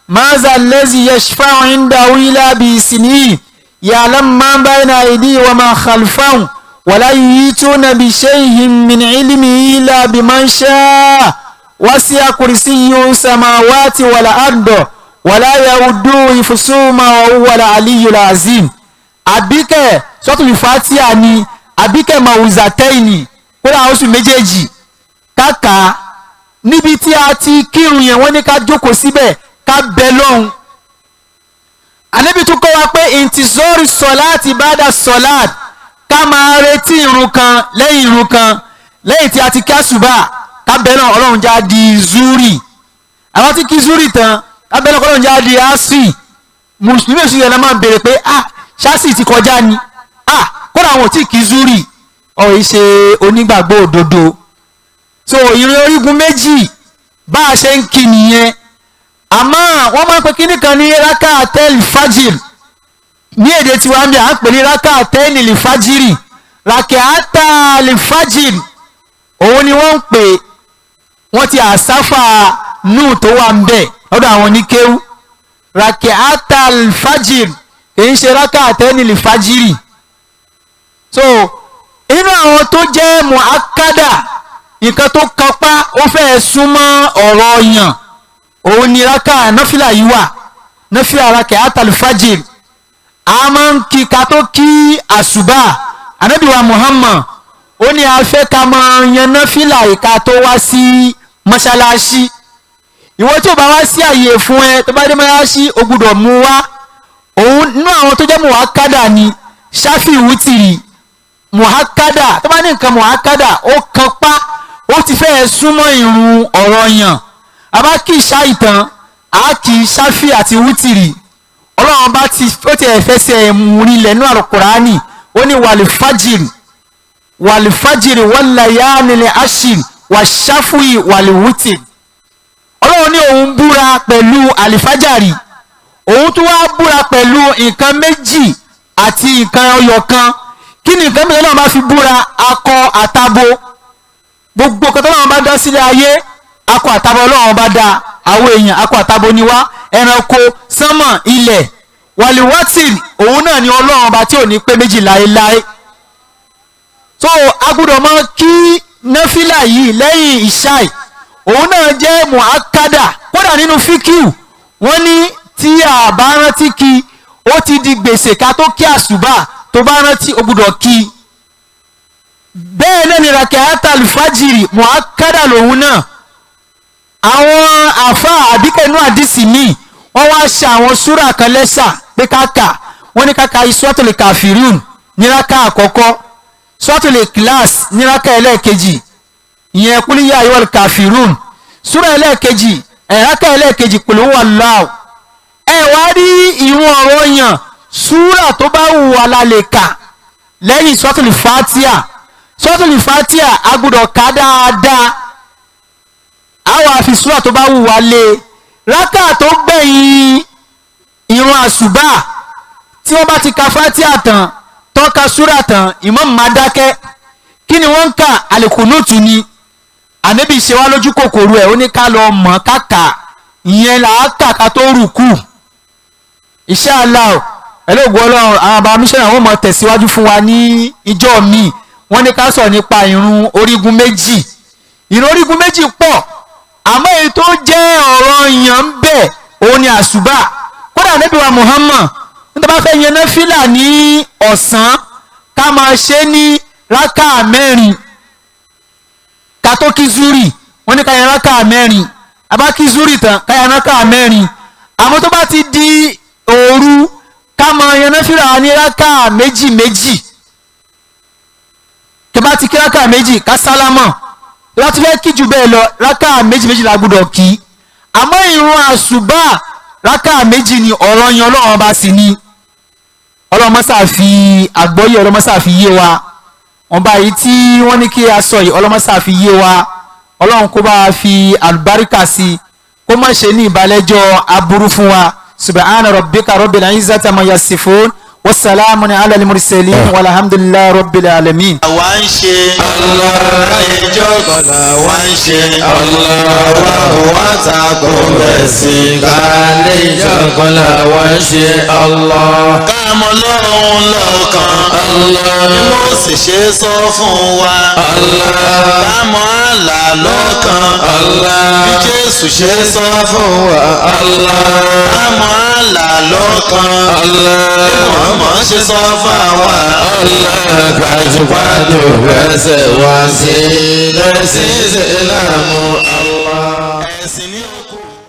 ma za allazi yashfa'u indahu illa bi ismihi يعلم ما بين أيديهم وما خلفهم ولا يحيطون بشيء من علمه إلا بما شاء وسع كرسيه السماوات والأرض ولا يؤوده حفظهما وهو العلي العظيم. àbíkẹ́ sọ́tùlù fatia ni àbíkẹ́ mawuzatẹ́ẹ̀nì kódà oṣù méjèèjì káka níbi tí a ti kírun yẹn wọ́n ní ká jókòó síbẹ̀ ká bẹ lọ́hùn. ànábì tún kọ́ wa pé intizori sọláàtì bada sọláàtì ká máa retí irun kan lẹ́yìn tí a ti kí àsùbà ká bẹ náà ọlọ́run já di zuri àwọn tí kí zuri tán ká bẹ náà ọlọ́run já di asri mùsùlùmí èsì yẹn náà máa béèrè pé ṣáàsì ti kọjá ni kódà àwọn ò tí kí zuri ọ̀hún ṣe onígbàgbọ́ òdodo. so ìrìn orígun méjì bá a ṣe ń kí nìyẹn àmọ́ wọ́n máa ń pe kíní kan ní raka àtẹ́lì fájìr ní èdè tiwa ń bí à ń pè ní raka àtẹ́lì lè fájìrì raka àtàlì fájìr òun ni wọ́n ń pè wọ́n ti àsáfà nù tó wà ń bẹ̀ lọ́dọ̀ àwọn oníkéwú raka àtàlì fájìr kìí ṣe raka àtẹ́lì lè fájìrì. so inú àwọn tó jẹ́ mu'akkada nǹkan tó kápá ó fẹ́ súnmọ́ ọ̀rọ̀ yàn òun ni raka nafila yìí wà nafila raka àtàlì fájìr a máa ń kí ká tó kí àsùbà ànábì wa Muhammad ó ní a fẹ́ ká máa yan nafila ìka tó wá sí mọ́ṣáláṣí ìwọ tí ò bá wá sí àyè fún ẹ tó bá dé mọ́ṣáláṣí o gbọ́dọ̀ mú wá òun nínú àwọn tó jẹ́ muhakkada ni ṣáfì wútìrì muhakkada tó bá ní nǹkan muhakkada ó kan pa ó ti fẹ́ súnmọ́ ìrun ọ̀rọ̀ yàn àbá kì í ṣá ìtàn á kì í ṣáfì àti wútìrì ọlọ́run bá ó ti ẹ̀fẹ́sẹ̀ múrilẹ̀ nínú àlùkùránì ó ní wàlìfájìrì wàlàyánilẹ̀ ashir wàṣáfùì wàlìwútìrì ọlọ́run ní òun búra pẹ̀lú àlìfájàrì òun tún wá búra pẹ̀lú nǹkan méjì àti nǹkan ọyọ kan kí ni nǹkan méjì náà bá fi búra akọ àtabo gbogbo kan tó náà bá dá sílẹ̀ ayé akọ àtabo ọlọ́run bá dá àwọn èèyàn akọ àtabo ni wá ẹranko sánmọ̀ ilẹ̀ wàlíwátìl òun náà ni ọlọ́run ọba tí ò ní pé méjì láéláé. so agbọ́dọ̀ mọ̀ kí náfìlà yìí lẹ́yìn ìṣáì òun náà jẹ́ muhakkada kódà nínú fíkìú wọ́n ní tí a bá rántí kí ó ti di gbèsè ká tó kí àsùbà tó bá rántí ó gbọ́dọ̀ kí. bẹ́ẹ̀ náà ni raka'atul fajiri muhakkada lòun náà àwọn àfa àbíkẹ́nu àdìsí míì wọ́n wá ṣe àwọn súrà kan lẹ́sà pé káka wọ́n ní káka suratul kafirun níraka àkọ́kọ́ suratul ikhlas níraka ẹlẹ́ẹ̀kejì ìyẹn qul ya ayyuhal kafirun súrà ẹlẹ́ẹ̀kejì ẹ̀ráka ẹlẹ́ẹ̀kejì qul huwallahu. ẹ wá rí ìrun ọ̀rọ̀ yàn súrà tó bá wù wá la lè kà lẹ́yìn suratul fatiha a gbọ́dọ̀ ká dáadáa àwọn àfi súrà tó bá wù wá lé rákà tó gbẹ̀yìn ìrun àsùbà tí wọ́n bá ti ka fatiha tán tọ́ka súrà tán ìmáàmù máa dákẹ́ kí ni wọ́n ń kà àlìkùnúùtù ni ànábì ṣe wá lójú kòkòrò ẹ̀ ó ní ká lọ mọ̀ káka ìyẹn là á kà ká tó rùkù inshallah ẹlẹ́gbọ́n ọlọ́run àwọn bàbá mísọ́nà wọ́n mọ̀ tẹ̀síwájú fún wa ní ìjọ mi wọ́n ní ká sọ̀rọ̀ nípa ìrun orígun méjì ìrun orígun méjì pọ̀ àmọ́ èyí tó jẹ́ ọ̀rọ̀ yàn ń bẹ̀ òun ni àsùbà kódà Ànábì wa Muhammad nítorí bá fẹ́ yan náfìlà ní ọ̀sán ká máa ṣe ní rákà mẹ́rin ká tó kí zuri wọ́n ní ká yan rákà mẹ́rin àbá kí zuri tán ká yan rákà mẹ́rin àmọ́ tó bá ti di òru ká máa yan náfìlà ní rákà méjì méjì kí bá ti kí rákà méjì ká sálámọ̀ láti fẹ́ kí jù bẹ́ẹ̀ lọ rákà méjì méjì la gbọ́dọ̀ kí àmọ́ ìrun àsùbà rákà méjì ni ọ̀rọ̀ yan ọlọ́run ọba sì ni ọlọ́run mọ́sà fi àgbọ́yé ọlọ́run mọ́sà fi yé wa ọba yìí tí wọ́n ní kí a sọ yìí ọlọ́run mọ́sà fi yé wa ọlọ́run kó bá fi àlùbáríkà sí kó má ṣe ní ìbálẹ́jọ́ aburú fún wa subhana rabbika rabbil izzati amma yasifun wasalaamu ala al-mursalin walhamdulillahi rabbil alamin. àwa ń ṣe ẹjọ́ kọ̀lá wá ń ṣe ọlọ́wọ́ wá takò bẹ̀ sí ká lè jọ kọ́lá wá ṣe Allah. káàmọ́ lọ́rùn lọ́kàn. ni mo sì ṣe sọ fún wa. káàmọ́ àlà lọ́kàn. bí Jésù ṣe sọ fún wa. káàmọ́ àlà lọ́kàn. bí Muhammad ṣe sọ fún wa. kájúkájú fẹsẹ̀ wá sí lẹ́sìn ìsìlámù Allah. ẹ̀sìn ní